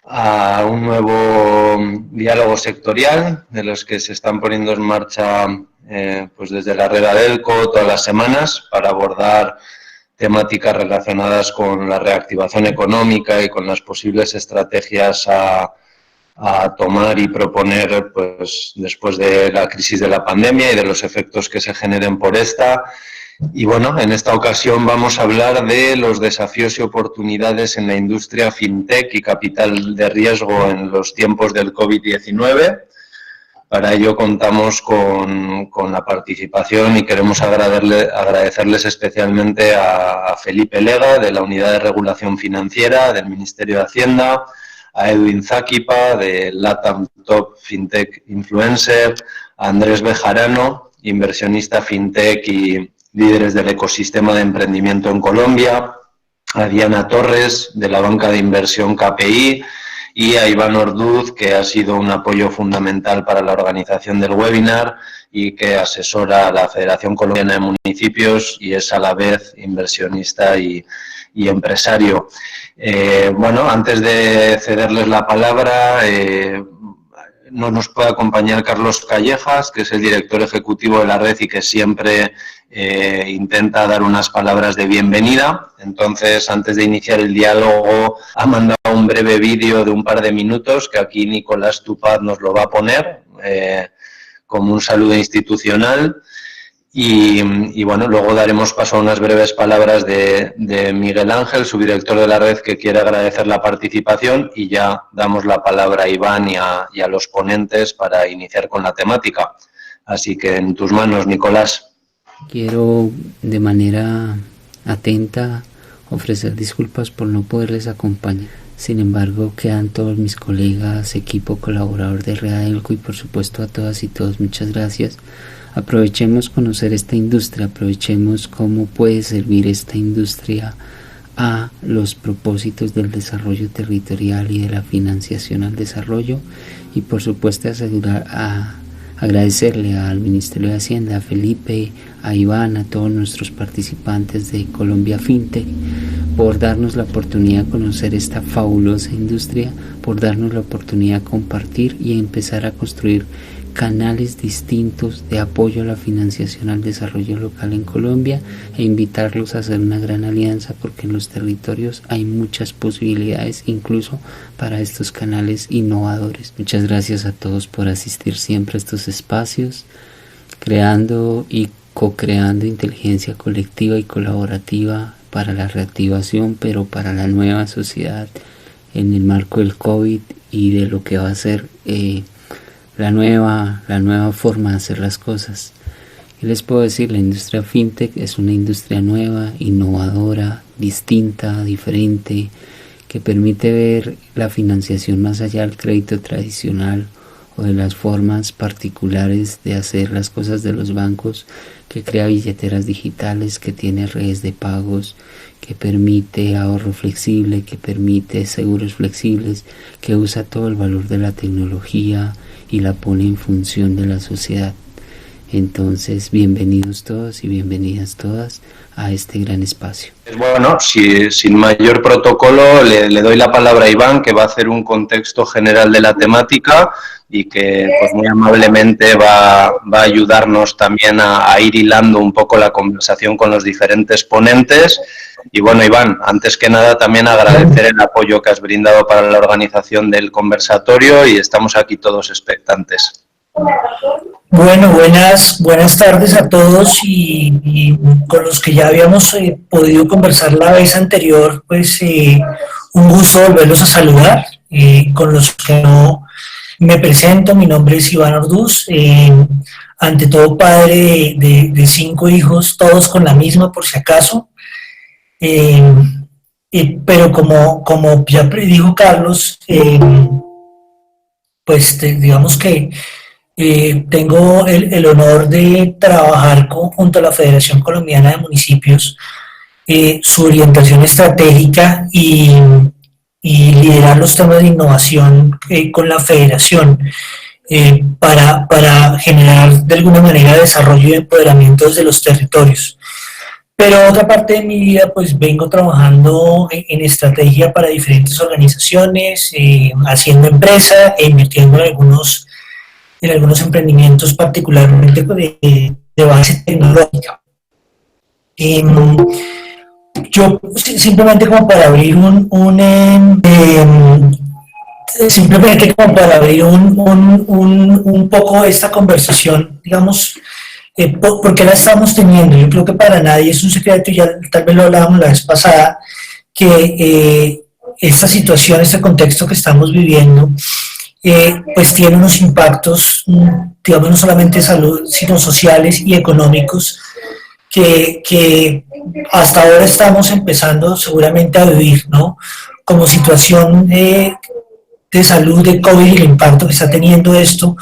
a un nuevo diálogo sectorial de los que se están poniendo en marcha pues desde la red ADELCO todas las semanas para abordar temáticas relacionadas con la reactivación económica y con las posibles estrategias a tomar y proponer pues, después de la crisis de la pandemia y de los efectos que se generen por esta. Y bueno, en esta ocasión vamos a hablar de los desafíos y oportunidades en la industria fintech y capital de riesgo en los tiempos del COVID-19. Para ello contamos con la participación y queremos agradecerles especialmente a Felipe Lega, de la Unidad de Regulación Financiera del Ministerio de Hacienda, a Edwin Zakipa, de LATAM Top Fintech Influencer, a Andrés Bejarano, inversionista fintech y líderes del ecosistema de emprendimiento en Colombia, a Diana Torres, de la banca de inversión KPI, y a Iván Orduz, que ha sido un apoyo fundamental para la organización del webinar y que asesora a la Federación Colombiana de Municipios y es a la vez inversionista y empresario. Bueno, antes de cederles la palabra, no nos puede acompañar Carlos Callejas, que es el director ejecutivo de la red y que siempre intenta dar unas palabras de bienvenida. Entonces, antes de iniciar el diálogo, ha mandado un breve vídeo de un par de minutos que aquí Nicolás Tupad nos lo va a poner como un saludo institucional. Y bueno, luego daremos paso a unas breves palabras de Miguel Ángel, subdirector de la red, que quiere agradecer la participación, y ya damos la palabra a Iván y a los ponentes para iniciar con la temática. Así que en tus manos, Nicolás. Quiero de manera atenta ofrecer disculpas por no poderles acompañar. Sin embargo, quedan todos mis colegas, equipo colaborador de Red ADELCO y por supuesto a todas y todos muchas gracias. Aprovechemos conocer esta industria, aprovechemos cómo puede servir esta industria a los propósitos del desarrollo territorial y de la financiación al desarrollo, y por supuesto agradecerle al Ministerio de Hacienda, a Felipe, a Iván, a todos nuestros participantes de Colombia FinTech por darnos la oportunidad de conocer esta fabulosa industria, por darnos la oportunidad de compartir y empezar a construir canales distintos de apoyo a la financiación al desarrollo local en Colombia e invitarlos a hacer una gran alianza, porque en los territorios hay muchas posibilidades incluso para estos canales innovadores. Muchas gracias a todos por asistir siempre a estos espacios, creando y co-creando inteligencia colectiva y colaborativa para la reactivación, pero para la nueva sociedad en el marco del COVID y de lo que va a ser la nueva forma de hacer las cosas. ¿Qué les puedo decir? La industria fintech es una industria nueva, innovadora, distinta, diferente, que permite ver la financiación más allá del crédito tradicional o de las formas particulares de hacer las cosas de los bancos, que crea billeteras digitales, que tiene redes de pagos, que permite ahorro flexible, que permite seguros flexibles, que usa todo el valor de la tecnología y la pone en función de la sociedad. Entonces, bienvenidos todos y bienvenidas todas a este gran espacio. Bueno, sin mayor protocolo, le doy la palabra a Iván, que va a hacer un contexto general de la temática y que pues muy amablemente va a ayudarnos también a ir hilando un poco la conversación con los diferentes ponentes. Y bueno, Iván, antes que nada también agradecer el apoyo que has brindado para la organización del conversatorio, y estamos aquí todos expectantes. Bueno, buenas tardes a todos, y con los que ya habíamos podido conversar la vez anterior, pues un gusto volverlos a saludar. Con los que no me presento, mi nombre es Iván Orduz, ante todo padre de 5 hijos, todos con la misma por si acaso. Pero como ya dijo Carlos, pues digamos que tengo el honor de trabajar junto a la Federación Colombiana de Municipios, su orientación estratégica y liderar los temas de innovación con la Federación para generar de alguna manera desarrollo y empoderamiento desde los territorios. Pero otra parte de mi vida, pues vengo trabajando en estrategia para diferentes organizaciones, haciendo empresa e invirtiendo en algunos emprendimientos, particularmente de base tecnológica. Yo simplemente como para abrir simplemente como para abrir un poco esta conversación, digamos, ¿por qué la estamos teniendo? Yo creo que para nadie es un secreto, ya tal vez lo hablábamos la vez pasada, que esta situación, este contexto que estamos viviendo, pues tiene unos impactos, digamos, no solamente de salud, sino sociales y económicos, que hasta ahora estamos empezando seguramente a vivir, ¿no? Como situación de salud de COVID y el impacto que está teniendo esto,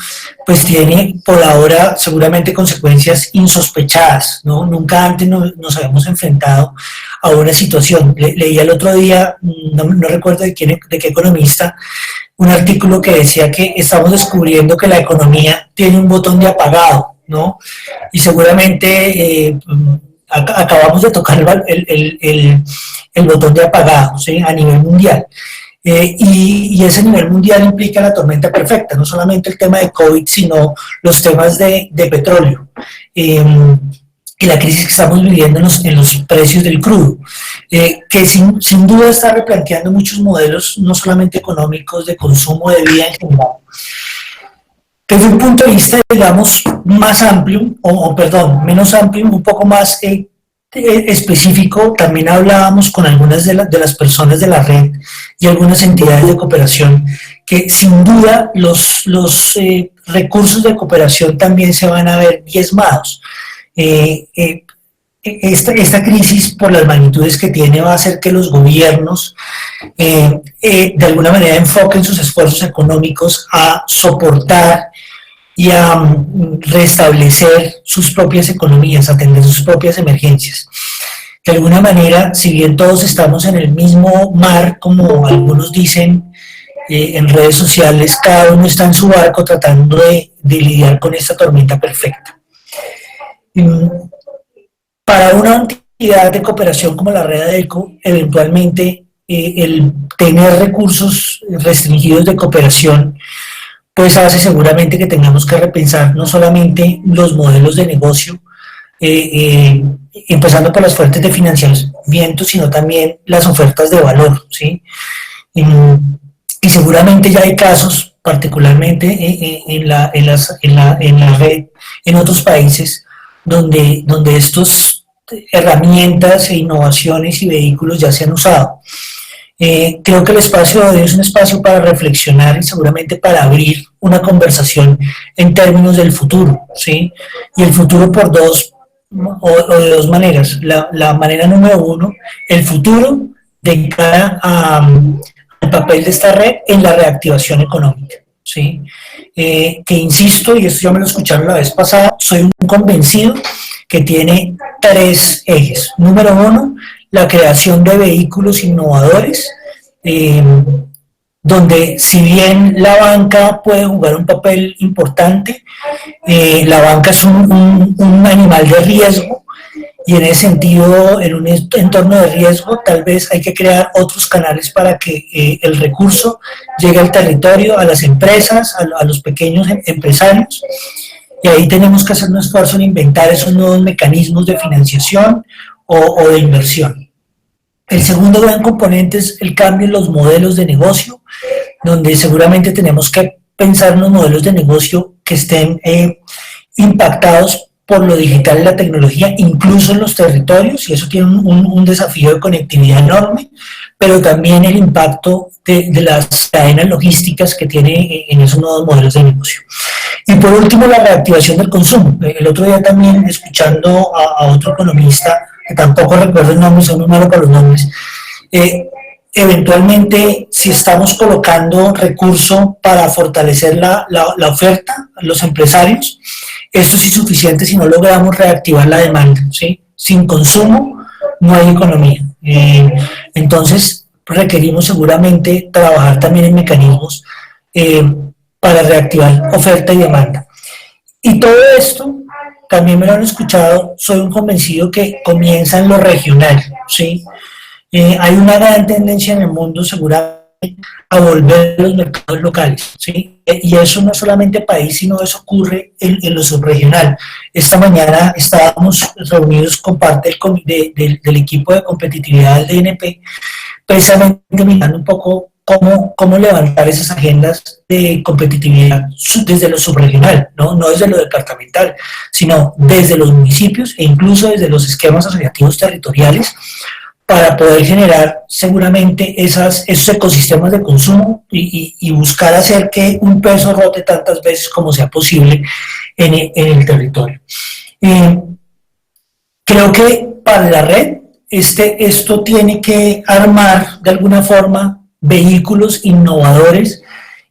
pues tiene por ahora seguramente consecuencias insospechadas, ¿no? Nunca antes nos habíamos enfrentado a una situación. Leía el otro día, no recuerdo de qué economista, un artículo que decía que estamos descubriendo que la economía tiene un botón de apagado, ¿no? Y seguramente acabamos de tocar el botón de apagado, ¿sí? A nivel mundial. Y ese nivel mundial implica la tormenta perfecta, no solamente el tema de COVID, sino los temas de petróleo y la crisis que estamos viviendo en los precios del crudo, que sin duda está replanteando muchos modelos, no solamente económicos, de consumo de vida en general. Desde un punto de vista, digamos, más amplio, menos amplio, un poco más específico, también hablábamos con algunas de las personas de la red y algunas entidades de cooperación, que sin duda los recursos de cooperación también se van a ver diezmados. Esta crisis, por las magnitudes que tiene, va a hacer que los gobiernos de alguna manera enfoquen sus esfuerzos económicos a soportar y a restablecer sus propias economías, atender sus propias emergencias. De alguna manera, si bien todos estamos en el mismo mar, como algunos dicen en redes sociales, cada uno está en su barco tratando de lidiar con esta tormenta perfecta. Para una entidad de cooperación como la Red ADECO, eventualmente el tener recursos restringidos de cooperación pues hace seguramente que tengamos que repensar no solamente los modelos de negocio, empezando por las fuentes de financiamiento, sino también las ofertas de valor, ¿sí? Y seguramente ya hay casos, particularmente en la red, en otros países, donde estas herramientas e innovaciones y vehículos ya se han usado. Creo que el espacio de hoy es un espacio para reflexionar y seguramente para abrir una conversación en términos del futuro, ¿sí? Y el futuro por de dos maneras. La manera número uno, el futuro de cara al papel de esta red en la reactivación económica, ¿sí? Que insisto, y esto ya me lo escucharon la vez pasada, soy un convencido que tiene tres ejes. Número uno, la creación de vehículos innovadores, donde si bien la banca puede jugar un papel importante, la banca es un animal de riesgo, y en ese sentido, en un entorno de riesgo, tal vez hay que crear otros canales para que el recurso llegue al territorio, a las empresas, a los pequeños empresarios, y ahí tenemos que hacer un esfuerzo en inventar esos nuevos mecanismos de financiación o de inversión. El segundo gran componente es el cambio en los modelos de negocio, donde seguramente tenemos que pensar en unos modelos de negocio que estén impactados por lo digital y la tecnología, incluso en los territorios, y eso tiene un desafío de conectividad enorme, pero también el impacto de las cadenas logísticas que tiene en esos nuevos modelos de negocio. Y por último, la reactivación del consumo. El otro día también, escuchando a otro economista, que tampoco recuerdo el nombre, soy muy malo para los nombres, eventualmente, si estamos colocando recurso para fortalecer la oferta a los empresarios, esto es insuficiente si no logramos reactivar la demanda, ¿sí? Sin consumo no hay economía. Entonces, requerimos seguramente trabajar también en mecanismos para reactivar oferta y demanda. Y todo esto también me lo han escuchado, soy un convencido que comienza en lo regional, ¿sí? Hay una gran tendencia en el mundo seguramente a volver a los mercados locales, ¿sí? Y eso no es solamente país, sino eso ocurre en lo subregional. Esta mañana estábamos reunidos con parte del equipo de competitividad del DNP, precisamente mirando un poco cómo levantar esas agendas de competitividad desde lo subregional, no desde lo departamental, sino desde los municipios e incluso desde los esquemas asociativos territoriales, para poder generar seguramente esos ecosistemas de consumo y buscar hacer que un peso rote tantas veces como sea posible en el territorio. Creo que para la red esto tiene que armar de alguna forma vehículos innovadores,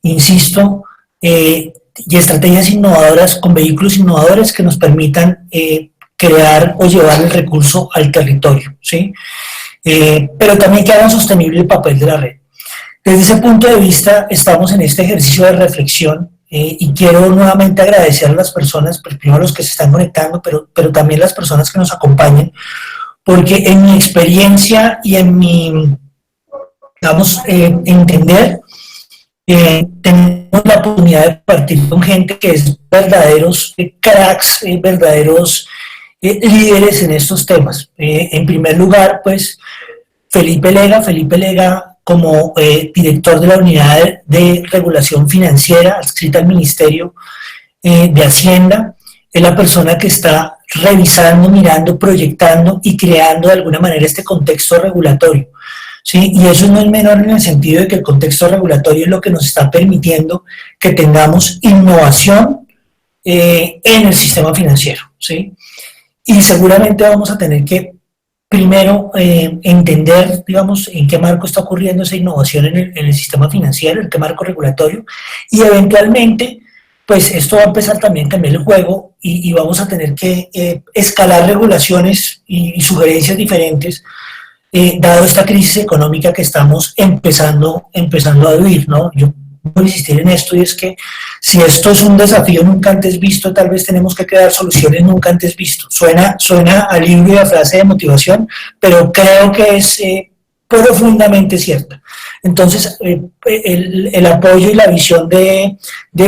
insisto, y estrategias innovadoras con vehículos innovadores que nos permitan crear o llevar el recurso al territorio, ¿sí? Pero también que hagan sostenible el papel de la red. Desde ese punto de vista estamos en este ejercicio de reflexión y quiero nuevamente agradecer a las personas, pues primero los que se están conectando, pero también las personas que nos acompañan, porque en mi experiencia y en mi, digamos, entender, tenemos la oportunidad de partir con gente que es verdaderos cracks, verdaderos líderes en estos temas. En primer lugar, pues, Felipe Lega como director de la Unidad de Regulación Financiera adscrita al Ministerio de Hacienda, es la persona que está revisando, mirando, proyectando y creando de alguna manera este contexto regulatorio, ¿sí? Y eso no es menor en el sentido de que el contexto regulatorio es lo que nos está permitiendo que tengamos innovación en el sistema financiero, ¿sí? Y seguramente vamos a tener que primero entender, digamos, en qué marco está ocurriendo esa innovación en el sistema financiero, en qué marco regulatorio, y eventualmente, pues esto va a empezar también a cambiar el juego y vamos a tener que escalar regulaciones y sugerencias diferentes, dado esta crisis económica que estamos empezando a vivir, ¿no? Yo voy a insistir en esto, y es que si esto es un desafío nunca antes visto, tal vez tenemos que crear soluciones nunca antes visto. Suena a libro y a frase de motivación, pero creo que es profundamente cierta. Entonces, el apoyo y la visión de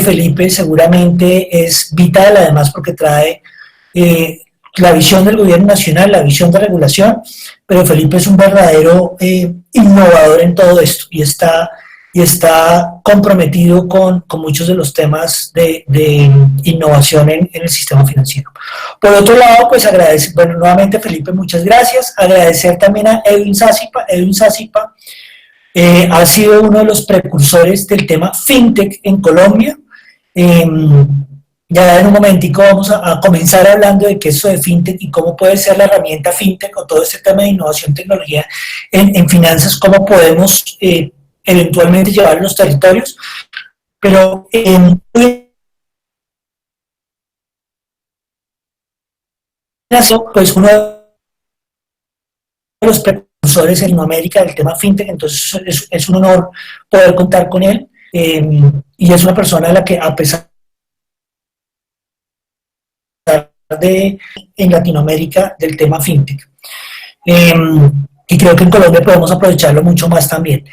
Felipe seguramente es vital, además porque trae la visión del gobierno nacional, la visión de regulación, pero Felipe es un verdadero innovador en todo esto y está comprometido con muchos de los temas de innovación en el sistema financiero. Por otro lado, pues agradecer, bueno, nuevamente Felipe, muchas gracias. Agradecer también a Edwin Sázipa. Edwin Sázipa ha sido uno de los precursores del tema FinTech en Colombia. Ya en un momentico vamos a comenzar hablando de qué es eso de FinTech y cómo puede ser la herramienta FinTech o todo este tema de innovación, tecnología en finanzas, cómo podemos eventualmente llevar a los territorios, pero pues uno de los precursores en América del tema FinTech, entonces es un honor poder contar con él, y es una persona a la que, a pesar de en Latinoamérica del tema FinTech, y creo que en Colombia podemos aprovecharlo mucho más también.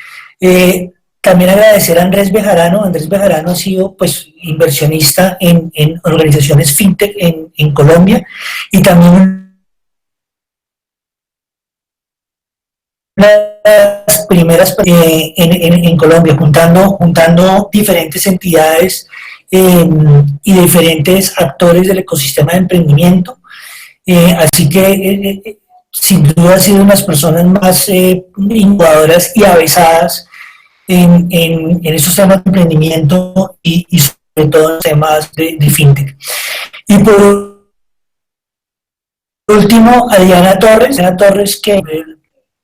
También agradecer a Andrés Bejarano. Andrés Bejarano ha sido pues inversionista en organizaciones FinTech en Colombia, y también las primeras en Colombia, juntando diferentes entidades y diferentes actores del ecosistema de emprendimiento. Así que sin duda ha sido una de las personas más innovadoras y avesadas en estos temas de emprendimiento y sobre todo en los temas de FinTech. Y por último, a Diana Torres, que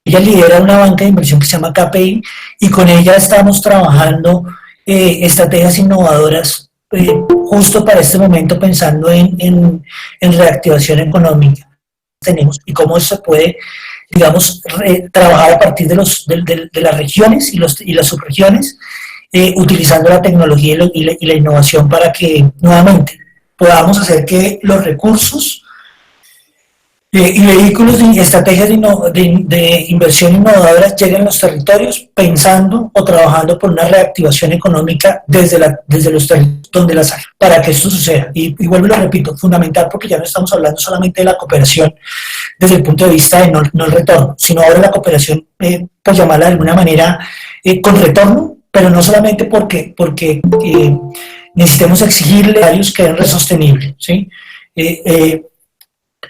ella lidera una banca de inversión que se llama KPI, y con ella estamos trabajando estrategias innovadoras justo para este momento, pensando en reactivación económica tenemos y cómo se puede, digamos, trabajar a partir de las regiones y las subregiones, utilizando la tecnología y la innovación para que, nuevamente, podamos hacer que los recursos y vehículos y estrategias de inversión innovadoras lleguen a los territorios pensando o trabajando por una reactivación económica desde los territorios donde las hay, para que esto suceda. Y vuelvo y lo repito, fundamental, porque ya no estamos hablando solamente de la cooperación desde el punto de vista de no el retorno, sino ahora la cooperación, por llamarla de alguna manera, con retorno, pero no solamente porque necesitemos exigirle a ellos que den sostenible, ¿sí?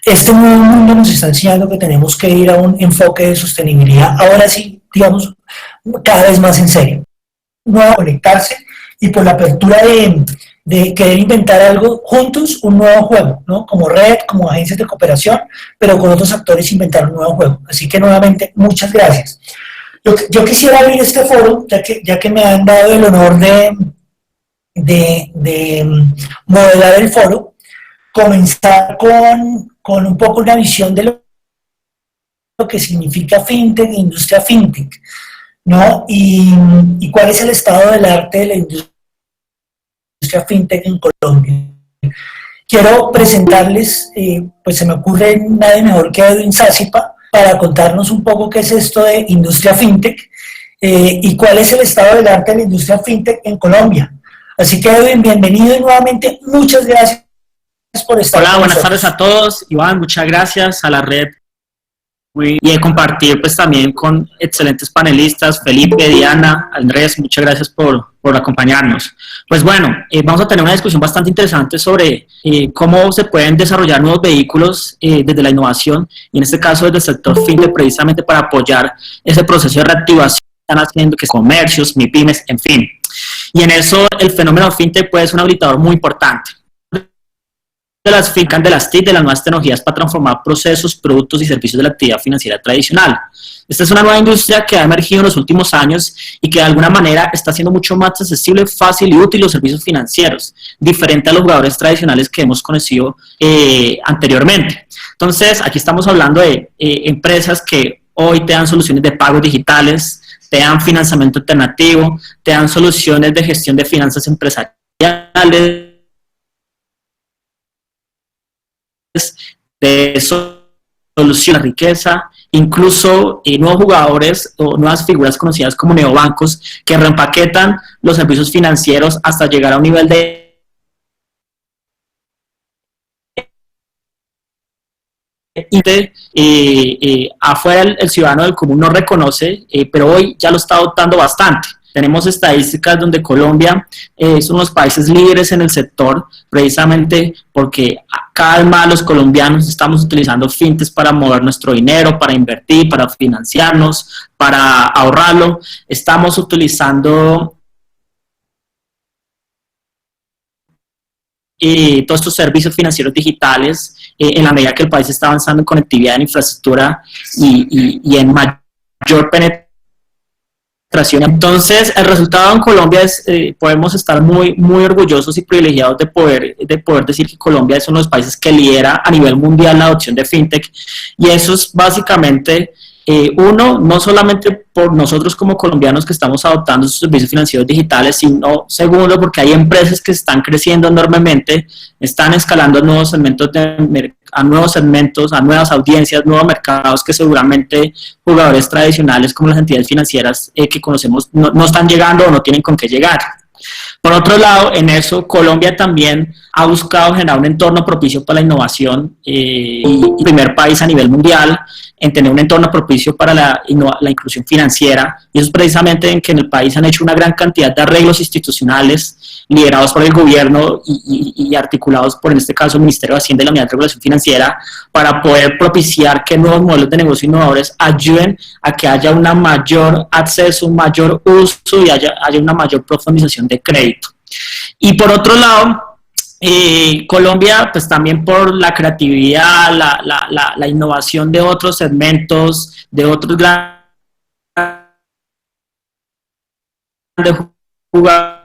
Este nuevo mundo nos está enseñando que tenemos que ir a un enfoque de sostenibilidad, ahora sí, digamos, cada vez más en serio. No a conectarse y por la apertura de querer inventar algo juntos, un nuevo juego, ¿no? Como red, como agencias de cooperación, pero con otros actores inventar un nuevo juego. Así que nuevamente, muchas gracias. Yo quisiera abrir este foro, ya que me han dado el honor de modelar el foro, comenzar con un poco una visión de lo que significa fintech e industria fintech, ¿no? Y cuál es el estado del arte de la industria fintech en Colombia. Quiero presentarles, pues se me ocurre nadie mejor que Edwin Sázipa para contarnos un poco qué es esto de industria fintech y cuál es el estado del arte de la industria fintech en Colombia. Así que Edwin, bienvenido y nuevamente muchas gracias por estar. Hola, buenas tardes a todos. Iván, muchas gracias a la red y de compartir pues también con excelentes panelistas, Felipe, Diana, Andrés, muchas gracias por acompañarnos. Pues bueno, vamos a tener una discusión bastante interesante sobre cómo se pueden desarrollar nuevos vehículos desde la innovación y en este caso desde el sector fintech precisamente para apoyar ese proceso de reactivación que están haciendo, que es comercios, MIPYMES, en fin. Y en eso el fenómeno fintech puede ser un habilitador muy importante. De las fintech, de las TIC, de las nuevas tecnologías para transformar procesos, productos y servicios de la actividad financiera tradicional. Esta es una nueva industria que ha emergido en los últimos años y que de alguna manera está haciendo mucho más accesible, fácil y útil los servicios financieros, diferente a los jugadores tradicionales que hemos conocido anteriormente. Entonces, aquí estamos hablando de empresas que hoy te dan soluciones de pagos digitales, te dan financiamiento alternativo, te dan soluciones de gestión de finanzas empresariales, de solución a la riqueza, incluso nuevos jugadores o nuevas figuras conocidas como neobancos que reempaquetan los servicios financieros hasta llegar a un nivel de afuera el ciudadano del común no reconoce, pero hoy ya lo está adoptando bastante. Tenemos estadísticas donde Colombia es uno de los países líderes en el sector, precisamente porque cada vez más los colombianos estamos utilizando fintechs para mover nuestro dinero, para invertir, para financiarnos, para ahorrarlo. Estamos utilizando todos estos servicios financieros digitales en la medida que el país está avanzando en conectividad, en infraestructura y en mayor penetración. Entonces, el resultado en Colombia es, podemos estar muy orgullosos y privilegiados de poder decir que Colombia es uno de los países que lidera a nivel mundial la adopción de fintech, y eso es básicamente, uno, no solamente por nosotros como colombianos que estamos adoptando estos servicios financieros digitales, sino segundo, porque hay empresas que están creciendo enormemente, están escalando a nuevos segmentos, a nuevas audiencias, nuevos mercados que seguramente jugadores tradicionales como las entidades financieras que conocemos no están llegando o no tienen con qué llegar. Por otro lado, en eso, Colombia también ha buscado generar un entorno propicio para la innovación y primer país a nivel mundial en tener un entorno propicio para la inclusión financiera, y eso es precisamente en que en el país han hecho una gran cantidad de arreglos institucionales liderados por el gobierno y articulados por, en este caso, el Ministerio de Hacienda y la Unidad de Regulación Financiera, para poder propiciar que nuevos modelos de negocio innovadores ayuden a que haya un mayor acceso, un mayor uso y haya una mayor profundización de crédito. Y por otro lado, Colombia, pues también por la creatividad, la innovación de otros segmentos, de otros grandes jugadores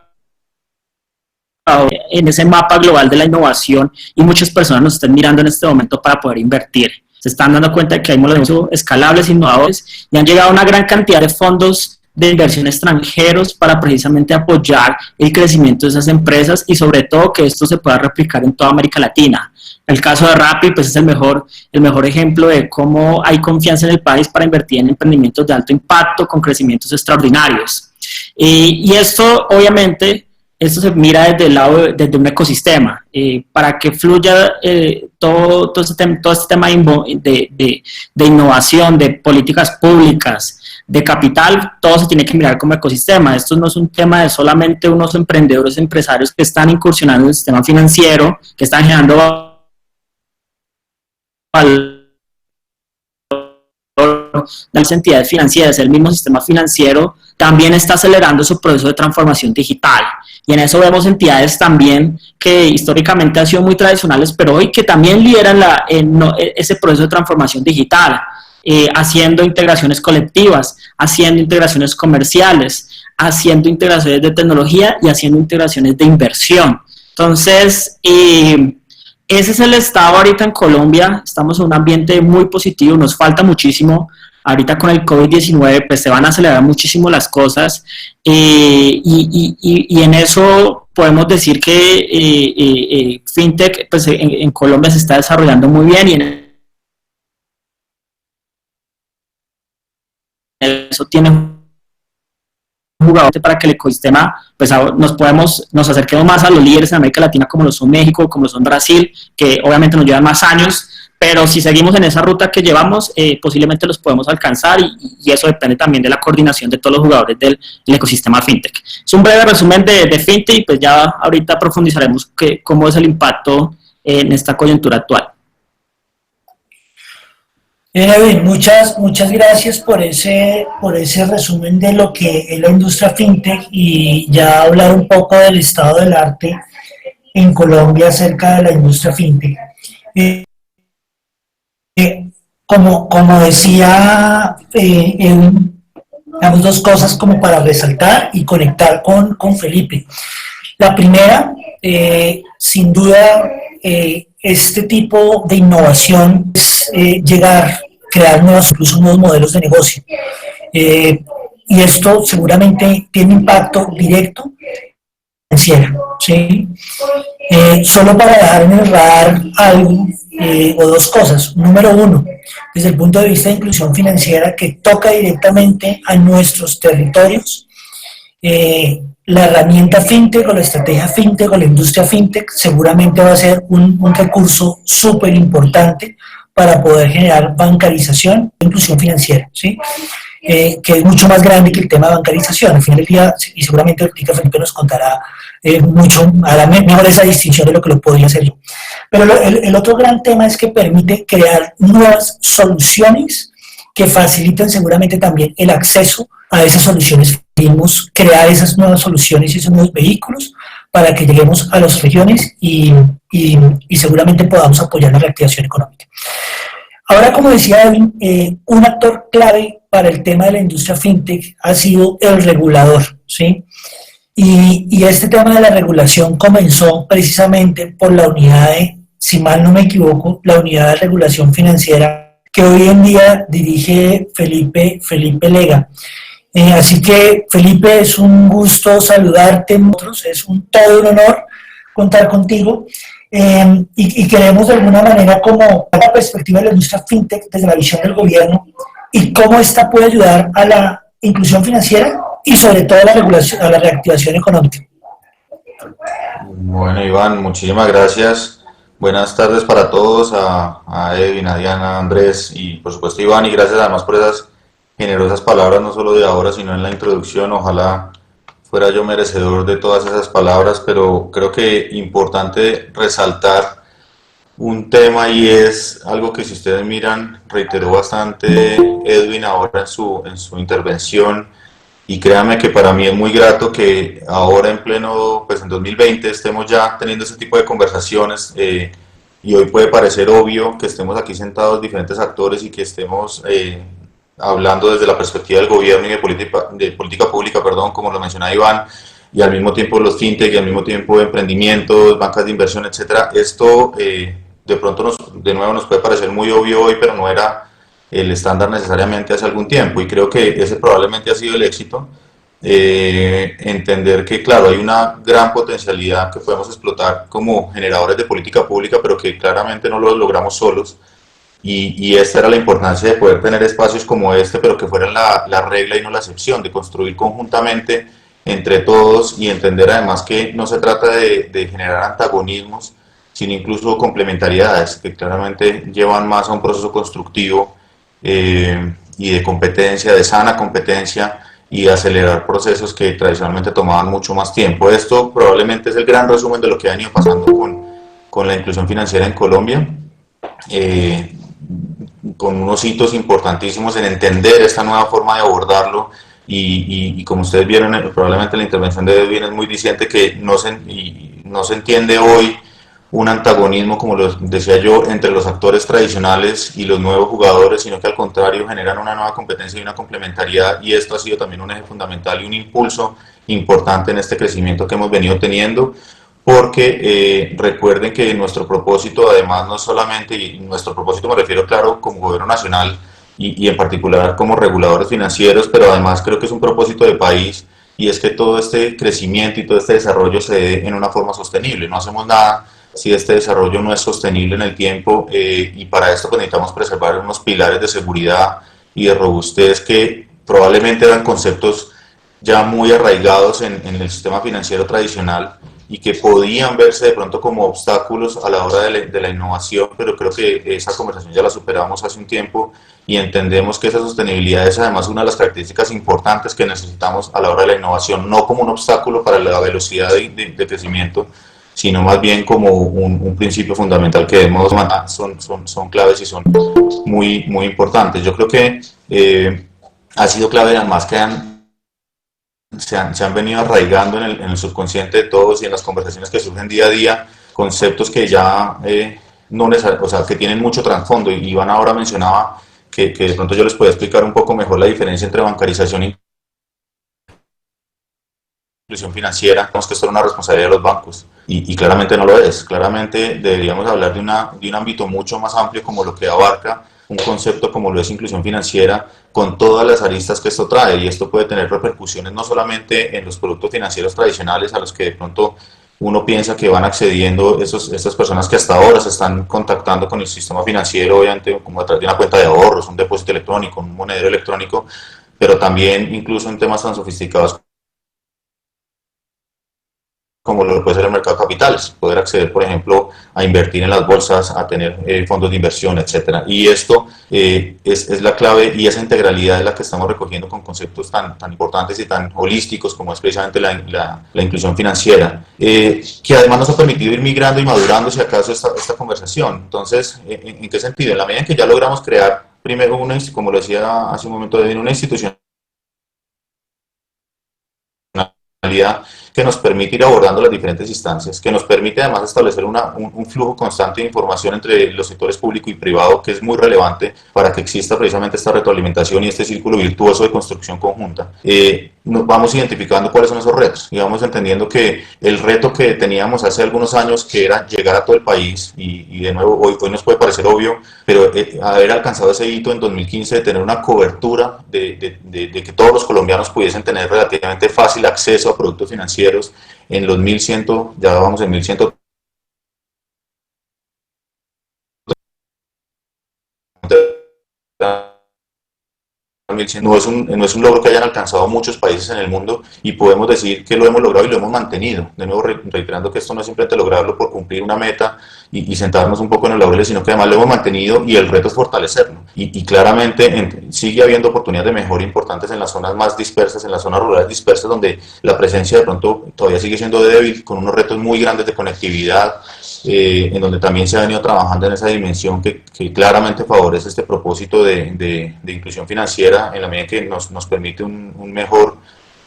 en ese mapa global de la innovación, y muchas personas nos están mirando en este momento para poder invertir. Se están dando cuenta de que hay modelos escalables, innovadores, y han llegado una gran cantidad de fondos de inversión extranjeros para precisamente apoyar el crecimiento de esas empresas y sobre todo que esto se pueda replicar en toda América Latina. El caso de Rappi pues es el mejor ejemplo de cómo hay confianza en el país para invertir en emprendimientos de alto impacto con crecimientos extraordinarios. Y esto obviamente esto se mira desde el lado desde un ecosistema, para que fluya todo este tema de innovación, de políticas públicas, de capital, todo se tiene que mirar como ecosistema. Esto no es un tema de solamente unos emprendedores, empresarios que están incursionando en el sistema financiero, que están generando de las entidades financieras. El mismo sistema financiero también está acelerando su proceso de transformación digital, y en eso vemos entidades también que históricamente han sido muy tradicionales, pero hoy que también lideran ese proceso de transformación digital, haciendo integraciones colectivas, haciendo integraciones comerciales, haciendo integraciones de tecnología y haciendo integraciones de inversión. Entonces, ese es el estado ahorita en Colombia. Estamos en un ambiente muy positivo, nos falta muchísimo. Ahorita con el COVID-19 pues se van a acelerar muchísimo las cosas, y en eso podemos decir que FinTech pues en Colombia se está desarrollando muy bien, y en eso tiene un jugador para que el ecosistema pues nos acerquemos más a los líderes en América Latina como lo son México, como lo son Brasil, que obviamente nos llevan más años, pero si seguimos en esa ruta que llevamos, posiblemente los podemos alcanzar, y eso depende también de la coordinación de todos los jugadores del ecosistema FinTech. Es un breve resumen de FinTech, y pues ya ahorita profundizaremos cómo es el impacto en esta coyuntura actual. Bien, muchas gracias por ese resumen de lo que es la industria FinTech, y ya hablar un poco del estado del arte en Colombia acerca de la industria FinTech. Como decía, damos dos cosas como para resaltar y conectar con Felipe. La primera, sin duda, este tipo de innovación es crear incluso nuevos modelos de negocio. Y esto seguramente tiene impacto directo financiero, ¿sí? Solo para dejar en el radar algo, o dos cosas. Número uno, desde el punto de vista de inclusión financiera que toca directamente a nuestros territorios, la herramienta FinTech o la estrategia FinTech o la industria FinTech seguramente va a ser un recurso súper importante para poder generar bancarización e inclusión financiera, ¿sí? Que es mucho más grande que el tema de bancarización. Al final del día, y seguramente ahorita Felipe nos contará hará mejor esa distinción de lo que lo podría hacer yo. Pero el otro gran tema es que permite crear nuevas soluciones que faciliten seguramente también el acceso a esas soluciones. Queremos crear esas nuevas soluciones y esos nuevos vehículos para que lleguemos a las regiones y seguramente podamos apoyar la reactivación económica. Ahora, como decía Edwin, un actor clave para el tema de la industria FinTech ha sido el regulador, ¿sí? Y este tema de la regulación comenzó precisamente por la unidad si mal no me equivoco, la unidad de regulación financiera que hoy en día dirige Felipe Lega. Así que, Felipe, es un gusto saludarte, es todo un honor contar contigo, y queremos de alguna manera como la perspectiva de la industria FinTech desde la visión del gobierno y cómo esta puede ayudar a la inclusión financiera y sobre todo a la regulación, a la reactivación económica. Bueno, Iván, muchísimas gracias. Buenas tardes para todos, a Edwin, a Diana, a Andrés y por supuesto Iván, y gracias además por esas generosas palabras, no solo de ahora, sino en la introducción. Ojalá fuera yo merecedor de todas esas palabras, pero creo que importante resaltar un tema, y es algo que, si ustedes miran, reiteró bastante Edwin ahora en su intervención, y créanme que para mí es muy grato que ahora en pleno, pues en 2020 estemos ya teniendo ese tipo de conversaciones, y hoy puede parecer obvio que estemos aquí sentados diferentes actores y que estemos hablando desde la perspectiva del gobierno y de política pública, como lo mencionaba Iván, y al mismo tiempo los fintech, y al mismo tiempo emprendimientos, bancas de inversión, etcétera. Esto de pronto de nuevo nos puede parecer muy obvio hoy, pero no era el estándar necesariamente hace algún tiempo, y creo que ese probablemente ha sido el éxito. Entender que, claro, hay una gran potencialidad que podemos explotar como generadores de política pública, pero que claramente no lo logramos solos. Y esta era la importancia de poder tener espacios como este, pero que fueran la regla y no la excepción, de construir conjuntamente entre todos y entender además que no se trata de generar antagonismos, sino incluso complementariedades que claramente llevan más a un proceso constructivo y de competencia, de sana competencia, y acelerar procesos que tradicionalmente tomaban mucho más tiempo. Esto probablemente es el gran resumen de lo que ha venido pasando con la inclusión financiera en Colombia, eh, con unos hitos importantísimos en entender esta nueva forma de abordarlo, y como ustedes vieron, probablemente la intervención de Edwin es muy diciente, que no se entiende hoy un antagonismo, como lo decía yo, entre los actores tradicionales y los nuevos jugadores, sino que al contrario generan una nueva competencia y una complementariedad, y esto ha sido también un eje fundamental y un impulso importante en este crecimiento que hemos venido teniendo, porque recuerden que nuestro propósito, además, no solamente, y nuestro propósito me refiero, claro, como gobierno nacional y en particular como reguladores financieros, pero además creo que es un propósito de país, y es que todo este crecimiento y todo este desarrollo se dé en una forma sostenible. No hacemos nada si este desarrollo no es sostenible en el tiempo, y para esto pues necesitamos preservar unos pilares de seguridad y de robustez que probablemente eran conceptos ya muy arraigados en el sistema financiero tradicional, y que podían verse de pronto como obstáculos a la hora de la innovación, pero creo que esa conversación ya la superamos hace un tiempo, y entendemos que esa sostenibilidad es además una de las características importantes que necesitamos a la hora de la innovación, no como un obstáculo para la velocidad de crecimiento, sino más bien como un principio fundamental que debemos mantener. Son claves y son muy importantes. Yo creo que ha sido clave además que se han venido arraigando en el subconsciente de todos y en las conversaciones que surgen día a día, conceptos que ya no o sea, que tienen mucho trasfondo. Y Iván ahora mencionaba que de pronto yo les puedo explicar un poco mejor la diferencia entre bancarización y inclusión financiera. Tenemos que esto es una responsabilidad de los bancos, y claramente no lo es. Claramente deberíamos hablar de un ámbito mucho más amplio, como lo que abarca un concepto como lo es inclusión financiera, con todas las aristas que esto trae, y esto puede tener repercusiones no solamente en los productos financieros tradicionales a los que de pronto uno piensa que van accediendo estas personas que hasta ahora se están contactando con el sistema financiero, obviamente como a través de una cuenta de ahorros, un depósito electrónico, un monedero electrónico, pero también incluso en temas tan sofisticados como lo puede ser el mercado de capitales, poder acceder, por ejemplo, a invertir en las bolsas, a tener fondos de inversión, etcétera. Y esto es la clave, y esa integralidad es la que estamos recogiendo con conceptos tan importantes y tan holísticos como es precisamente la inclusión financiera, que además nos ha permitido ir migrando y madurando, si acaso, esta conversación. Entonces, ¿en qué sentido? En la medida en que ya logramos crear, primero, como lo decía hace un momento, una institución que nos permite ir abordando las diferentes instancias, que nos permite además establecer un flujo constante de información entre los sectores público y privado, que es muy relevante para que exista precisamente esta retroalimentación y este círculo virtuoso de construcción conjunta. Nos vamos identificando cuáles son esos retos, y vamos entendiendo que el reto que teníamos hace algunos años, que era llegar a todo el país, y de nuevo hoy nos puede parecer obvio, pero haber alcanzado ese hito en 2015 de tener una cobertura de que todos los colombianos pudiesen tener relativamente fácil acceso a productos financieros en los 1100, ya vamos en 1100. No es un logro que hayan alcanzado muchos países en el mundo, y podemos decir que lo hemos logrado y lo hemos mantenido. De nuevo, reiterando que esto no es simplemente lograrlo por cumplir una meta y sentarnos un poco en el laurel, sino que además lo hemos mantenido, y el reto es fortalecerlo. Y claramente sigue habiendo oportunidades de mejora importantes en las zonas más dispersas, en las zonas rurales dispersas, donde la presencia de pronto todavía sigue siendo débil, con unos retos muy grandes de conectividad, en donde también se ha venido trabajando en esa dimensión que claramente favorece este propósito de inclusión financiera, en la medida que nos permite un mejor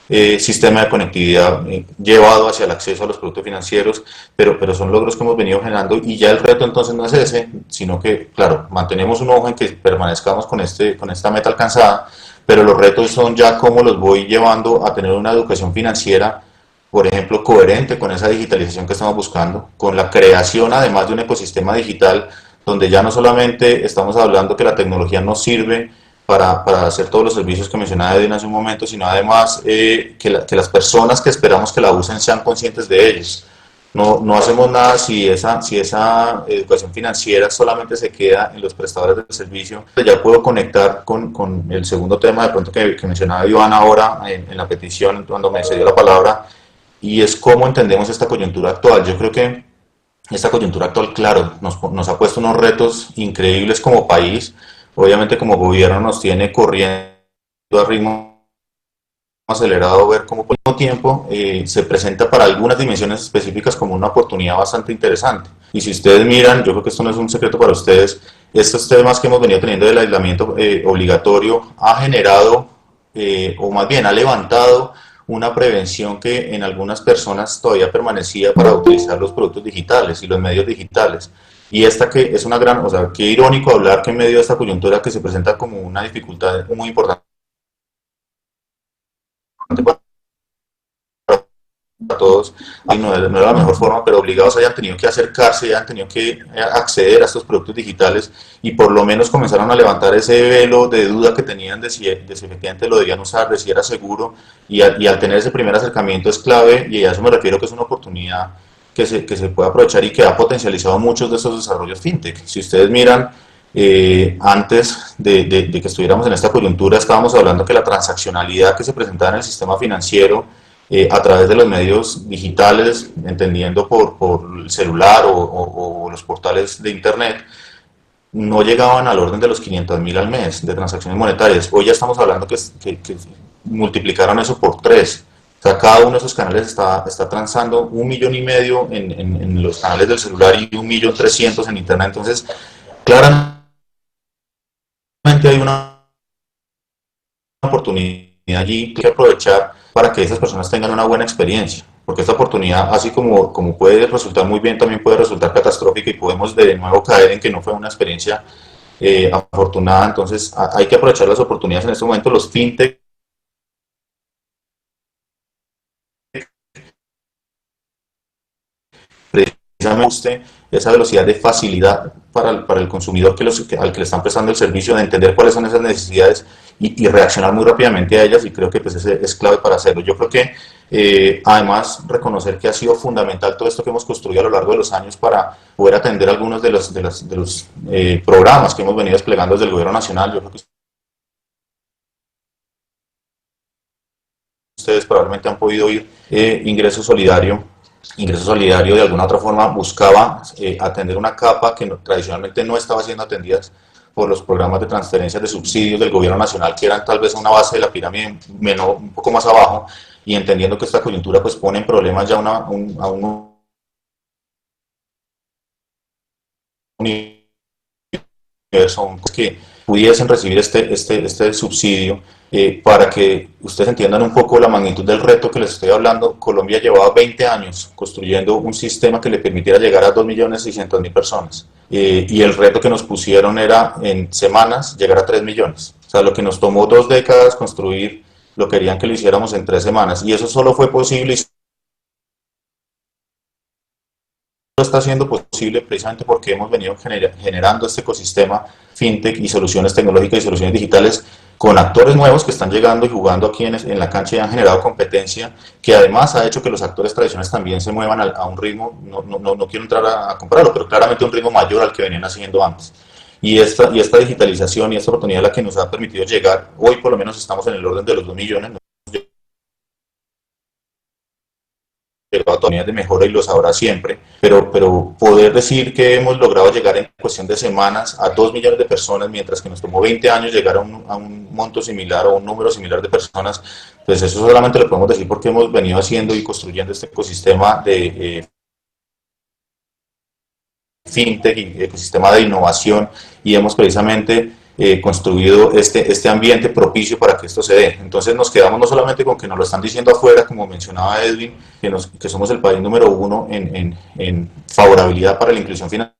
sistema de conectividad llevado hacia el acceso a los productos financieros, pero son logros que hemos venido generando, y ya el reto entonces no es ese, sino que, claro, mantenemos un ojo en que permanezcamos con esta meta alcanzada, pero los retos son ya cómo los voy llevando a tener una educación financiera, por ejemplo, coherente con esa digitalización que estamos buscando, con la creación además de un ecosistema digital donde ya no solamente estamos hablando que la tecnología nos sirve para hacer todos los servicios que mencionaba Edwin hace un momento, sino además que las personas que esperamos que la usen sean conscientes de ellos. No hacemos nada si esa educación financiera solamente se queda en los prestadores del servicio. Ya puedo conectar con el segundo tema de pronto que mencionaba Iván ahora en la petición cuando me cedió la palabra, y es cómo entendemos esta coyuntura actual. Yo creo que esta coyuntura actual, claro, nos ha puesto unos retos increíbles como país. Obviamente como gobierno nos tiene corriendo a ritmo acelerado, ver cómo por el mismo tiempo se presenta para algunas dimensiones específicas como una oportunidad bastante interesante. Y si ustedes miran, yo creo que esto no es un secreto para ustedes, estos temas que hemos venido teniendo del aislamiento obligatorio ha generado, o más bien ha levantado una prevención que en algunas personas todavía permanecía para utilizar los productos digitales y los medios digitales. Y esta que es una gran, o sea, qué irónico hablar que en medio de esta coyuntura que se presenta como una dificultad muy importante para todos, y no era la mejor forma, pero obligados hayan tenido que acercarse, hayan tenido que acceder a estos productos digitales y por lo menos comenzaron a levantar ese velo de duda que tenían de si efectivamente lo debían usar, de si era seguro, y al tener ese primer acercamiento es clave, y a eso me refiero, que es una oportunidad que se puede aprovechar y que ha potencializado muchos de esos desarrollos fintech. Si ustedes miran, antes de que estuviéramos en esta coyuntura, estábamos hablando que la transaccionalidad que se presentaba en el sistema financiero a través de los medios digitales, entendiendo por el celular o los portales de internet, no llegaban al orden de los 500.000 al mes de transacciones monetarias. Hoy ya estamos hablando que multiplicaron eso por 3. O sea, cada uno de esos canales está transando 1,5 millones en los canales del celular y 1.300.000 en internet. Entonces, claramente hay una oportunidad allí que aprovechar para que esas personas tengan una buena experiencia, porque esta oportunidad, así como puede resultar muy bien, también puede resultar catastrófica y podemos de nuevo caer en que no fue una experiencia afortunada. Entonces hay que aprovechar las oportunidades en este momento. Los fintech precisamente esa velocidad de facilidad para el consumidor al que le están prestando el servicio, de entender cuáles son esas necesidades y reaccionar muy rápidamente a ellas, y creo que pues es clave para hacerlo. Yo creo que además reconocer que ha sido fundamental todo esto que hemos construido a lo largo de los años para poder atender algunos de los programas que hemos venido desplegando desde el gobierno nacional. Yo creo que ustedes probablemente han podido oír Ingreso Solidario. Ingreso Solidario de alguna otra forma buscaba atender una capa que tradicionalmente no estaba siendo atendida por los programas de transferencias de subsidios del gobierno nacional, que eran tal vez una base de la pirámide un poco más abajo, y entendiendo que esta coyuntura pues pone en problemas ya a un universo que pudiesen recibir este subsidio. Para que ustedes entiendan un poco la magnitud del reto que les estoy hablando, Colombia llevaba 20 años construyendo un sistema que le permitiera llegar a 2.600.000 personas, y el reto que nos pusieron era en semanas llegar a 3 millones. O sea, lo que nos tomó 2 décadas construir, lo querían que lo hiciéramos en 3 semanas, y eso solo fue posible y está siendo posible precisamente porque hemos venido generando este ecosistema fintech y soluciones tecnológicas y soluciones digitales con actores nuevos que están llegando y jugando aquí en la cancha, y han generado competencia que además ha hecho que los actores tradicionales también se muevan a un ritmo, no quiero entrar a compararlo, pero claramente un ritmo mayor al que venían haciendo antes. Y esta digitalización y esta oportunidad es la que nos ha permitido llegar. Hoy por lo menos estamos en el orden de los 2 millones, oportunidades de mejora y los habrá siempre, pero poder decir que hemos logrado llegar en cuestión de semanas a 2 millones de personas, mientras que nos tomó 20 años llegar a un monto similar o un número similar de personas, pues eso solamente lo podemos decir porque hemos venido haciendo y construyendo este ecosistema de fintech y ecosistema de innovación, y hemos precisamente construido este ambiente propicio para que esto se dé. Entonces nos quedamos no solamente con que nos lo están diciendo afuera, como mencionaba Edwin, que somos el país número 1 en favorabilidad para la inclusión financiera,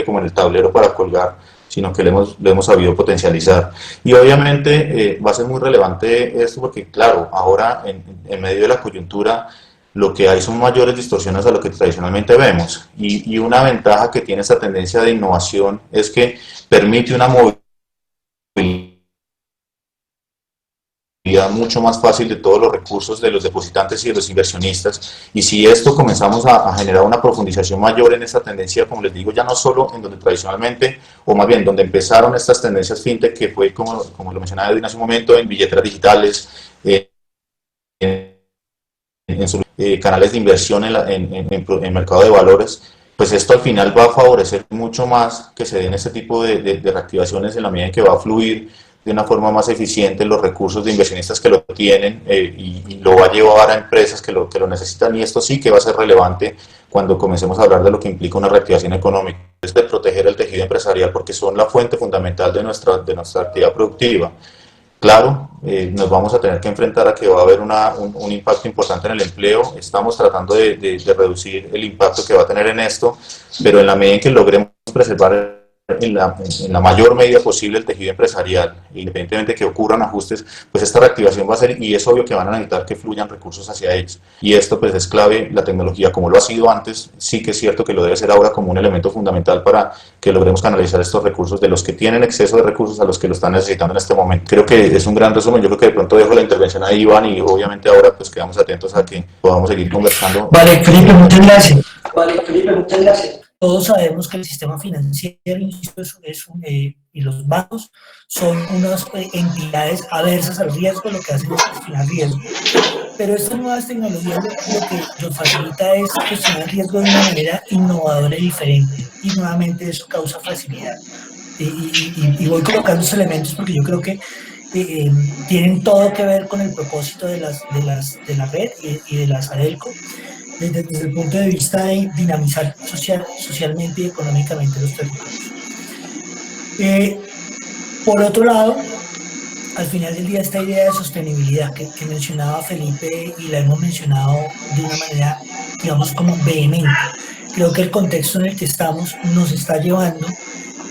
como en el tablero para colgar, sino que lo hemos sabido potencializar. Y obviamente va a ser muy relevante esto porque, claro, ahora en medio de la coyuntura, lo que hay son mayores distorsiones a lo que tradicionalmente vemos. Y una ventaja que tiene esta tendencia de innovación es que permite una movilidad mucho más fácil de todos los recursos de los depositantes y de los inversionistas. Y si esto comenzamos a generar una profundización mayor en esta tendencia, como les digo, ya no solo en donde tradicionalmente, o más bien donde empezaron estas tendencias fintech, que fue, como lo mencionaba Edwin hace un momento, en billeteras digitales, en sus canales de inversión en el mercado de valores, pues esto al final va a favorecer mucho más que se den este tipo de reactivaciones en la medida en que va a fluir de una forma más eficiente los recursos de inversionistas que lo tienen y lo va a llevar a empresas que lo necesitan, y esto sí que va a ser relevante cuando comencemos a hablar de lo que implica una reactivación económica, es de proteger el tejido empresarial porque son la fuente fundamental de nuestra actividad productiva. Claro, nos vamos a tener que enfrentar a que va a haber un impacto importante en el empleo. Estamos tratando de reducir el impacto que va a tener en esto, pero en la medida en que logremos preservar en la mayor medida posible el tejido empresarial, independientemente de que ocurran ajustes, pues esta reactivación va a ser, y es obvio que van a necesitar que fluyan recursos hacia ellos. Y esto pues es clave, la tecnología como lo ha sido antes, sí que es cierto que lo debe ser ahora como un elemento fundamental para que logremos canalizar estos recursos de los que tienen exceso de recursos a los que lo están necesitando en este momento. Creo que es un gran resumen, yo creo que de pronto dejo la intervención a Iván y obviamente ahora pues quedamos atentos a que podamos seguir conversando. Vale, Felipe, muchas gracias. Todos sabemos que el sistema financiero y los bancos son unas entidades aversas al riesgo, lo que hacen es gestionar riesgo. Pero estas nuevas tecnologías lo que nos facilita es gestionar el riesgo de una manera innovadora y diferente. Y nuevamente eso causa facilidad. Y voy colocando estos elementos porque yo creo que tienen todo que ver con el propósito de la red y de las ADELCO. Desde el punto de vista de dinamizar socialmente y económicamente los territorios. Por otro lado, al final del día, esta idea de sostenibilidad que mencionaba Felipe y la hemos mencionado de una manera, digamos, como vehemente. Creo que el contexto en el que estamos nos está llevando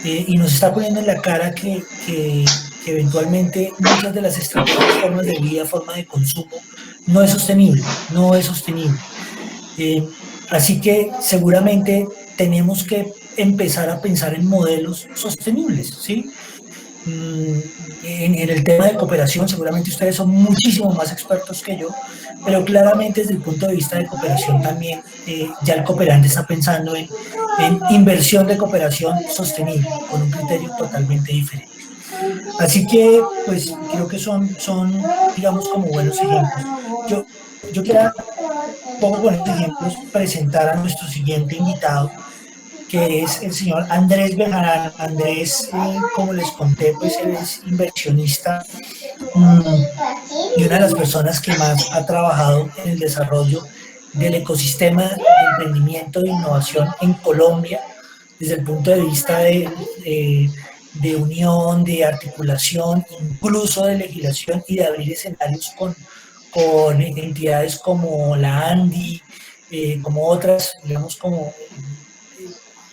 y nos está poniendo en la cara que eventualmente muchas de las estrategias, formas de vida, forma de consumo, no es sostenible. Así que seguramente tenemos que empezar a pensar en modelos sostenibles, ¿sí? En el tema de cooperación, seguramente ustedes son muchísimo más expertos que yo, pero claramente desde el punto de vista de cooperación también, ya el cooperante está pensando en inversión de cooperación sostenible, con un criterio totalmente diferente. Así que, pues, creo que son digamos, como buenos ejemplos. Yo quiero, pongo buenos ejemplos, presentar a nuestro siguiente invitado, que es el señor Andrés Bejarano. Andrés, como les conté, pues él es inversionista y una de las personas que más ha trabajado en el desarrollo del ecosistema de emprendimiento e innovación en Colombia, desde el punto de vista de unión, de articulación, incluso de legislación y de abrir escenarios con entidades como la ANDI, como otras, digamos, como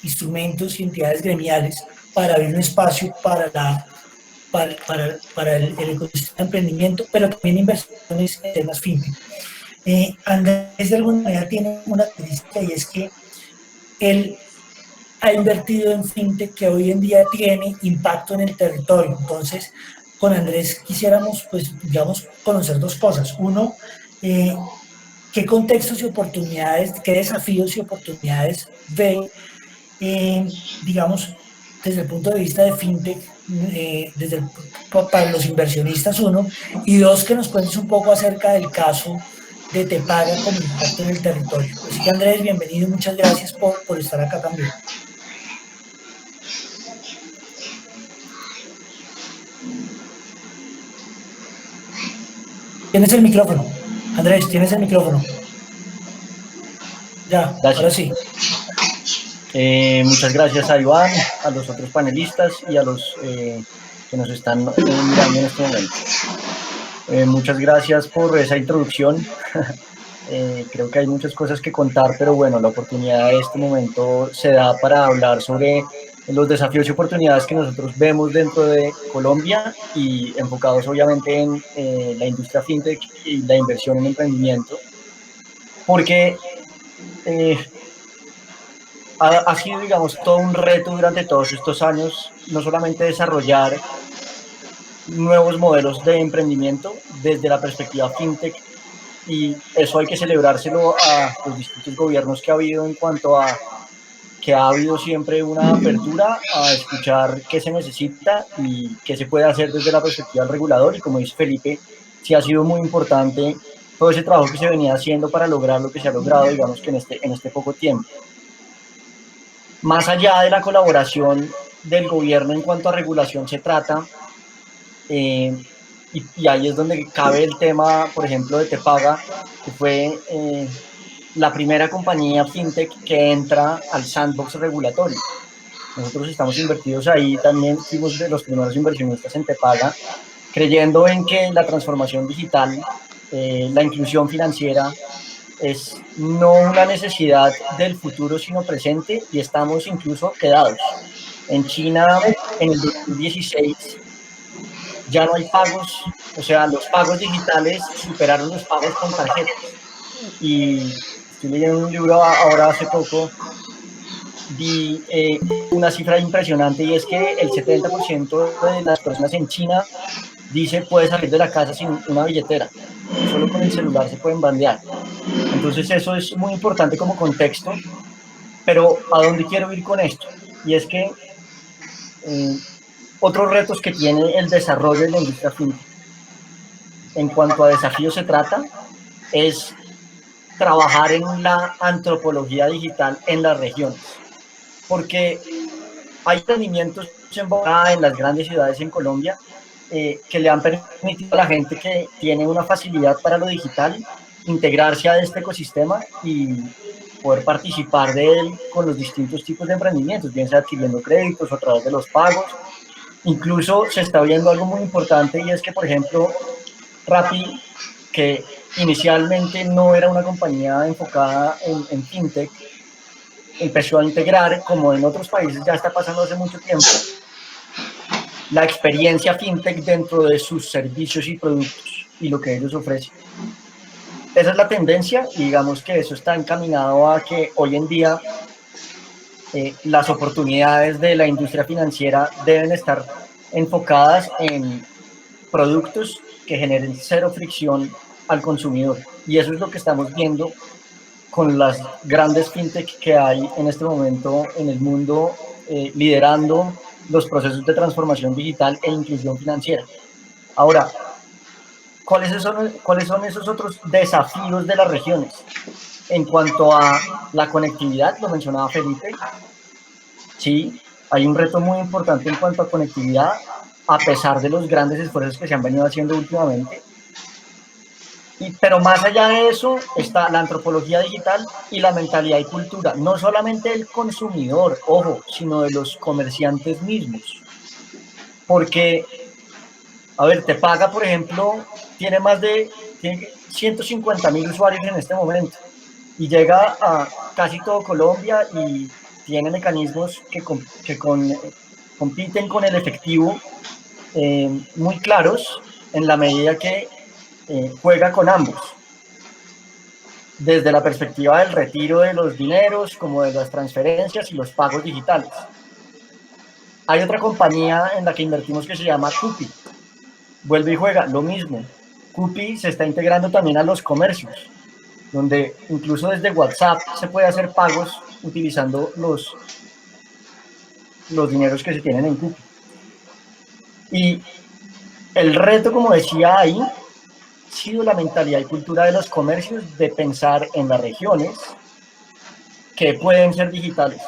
instrumentos y entidades gremiales para abrir un espacio para el ecosistema de emprendimiento, pero también inversiones en temas fintech. Andrés de alguna manera tiene una característica, y es que él ha invertido en fintech que hoy en día tiene impacto en el territorio. Entonces, con Andrés quisiéramos, pues, digamos, conocer dos cosas. Uno, qué contextos y oportunidades, qué desafíos y oportunidades ve, digamos, desde el punto de vista de fintech, para los inversionistas, uno, y dos, que nos cuentes un poco acerca del caso de Te Paga como impacto en el territorio. Así que, Andrés, bienvenido, muchas gracias por estar acá también. Tienes el micrófono. Andrés, tienes el micrófono. Ya, gracias. Ahora sí. Muchas gracias a Iván, a los otros panelistas y a los que nos están mirando en este momento. Muchas gracias por esa introducción. Creo que hay muchas cosas que contar, pero bueno, la oportunidad de este momento se da para hablar sobre los desafíos y oportunidades que nosotros vemos dentro de Colombia y enfocados obviamente en la industria fintech y la inversión en emprendimiento, porque ha sido, digamos, todo un reto durante todos estos años, no solamente desarrollar nuevos modelos de emprendimiento desde la perspectiva fintech, y eso hay que celebrárselo a los distintos gobiernos que ha habido en cuanto a que ha habido siempre una apertura a escuchar qué se necesita y qué se puede hacer desde la perspectiva del regulador, y como dice Felipe, sí ha sido muy importante todo ese trabajo que se venía haciendo para lograr lo que se ha logrado, digamos que en este poco tiempo. Más allá de la colaboración del gobierno en cuanto a regulación se trata, y ahí es donde cabe el tema, por ejemplo, de Tepaga, que fue la primera compañía fintech que entra al sandbox regulatorio. Nosotros estamos invertidos ahí, también fuimos de los primeros inversionistas en Tepaga, creyendo en que la transformación digital, la inclusión financiera, es no una necesidad del futuro, sino presente, y estamos incluso quedados. En China, en el 2016, ya no hay pagos, o sea, los pagos digitales superaron los pagos con tarjetas. Y estoy leyendo un libro ahora hace poco, vi una cifra impresionante, y es que el 70% de las personas en China dice puede salir de la casa sin una billetera, solo con el celular se pueden bandear. Entonces eso es muy importante como contexto, pero ¿a dónde quiero ir con esto? Y es que otros retos que tiene el desarrollo de la industria fintech, en cuanto a desafíos se trata, es trabajar en la antropología digital en las regiones, porque hay emprendimientos en Bogotá, en las grandes ciudades en Colombia, que le han permitido a la gente que tiene una facilidad para lo digital integrarse a este ecosistema y poder participar de él con los distintos tipos de emprendimientos, bien sea adquiriendo créditos o a través de los pagos. Incluso se está viendo algo muy importante, y es que, por ejemplo, Rappi, que inicialmente no era una compañía enfocada en fintech, empezó a integrar, como en otros países ya está pasando hace mucho tiempo, la experiencia fintech dentro de sus servicios y productos y lo que ellos ofrecen. Esa es la tendencia, y digamos que eso está encaminado a que hoy en día las oportunidades de la industria financiera deben estar enfocadas en productos que generen cero fricción al consumidor. Y eso es lo que estamos viendo con las grandes fintech que hay en este momento en el mundo, liderando los procesos de transformación digital e inclusión financiera. Ahora, ¿cuáles son esos otros desafíos de las regiones? En cuanto a la conectividad, lo mencionaba Felipe, sí, hay un reto muy importante en cuanto a conectividad, a pesar de los grandes esfuerzos que se han venido haciendo últimamente. Pero más allá de eso está la antropología digital y la mentalidad y cultura, no solamente del consumidor, ojo, sino de los comerciantes mismos. Porque, a ver, Tepaga, por ejemplo, tiene 150.000 usuarios en este momento, y llega a casi todo Colombia, y tiene mecanismos que compiten con el efectivo muy claros, en la medida que juega con ambos, desde la perspectiva del retiro de los dineros, como de las transferencias y los pagos digitales. Hay otra compañía en la que invertimos que se llama Cupi. Vuelve y juega, lo mismo. Cupi se está integrando también a los comercios, donde incluso desde WhatsApp se puede hacer pagos utilizando los dineros que se tienen en Cupi. Y el reto, como decía ahí, ha sido la mentalidad y cultura de los comercios de pensar en las regiones que pueden ser digitales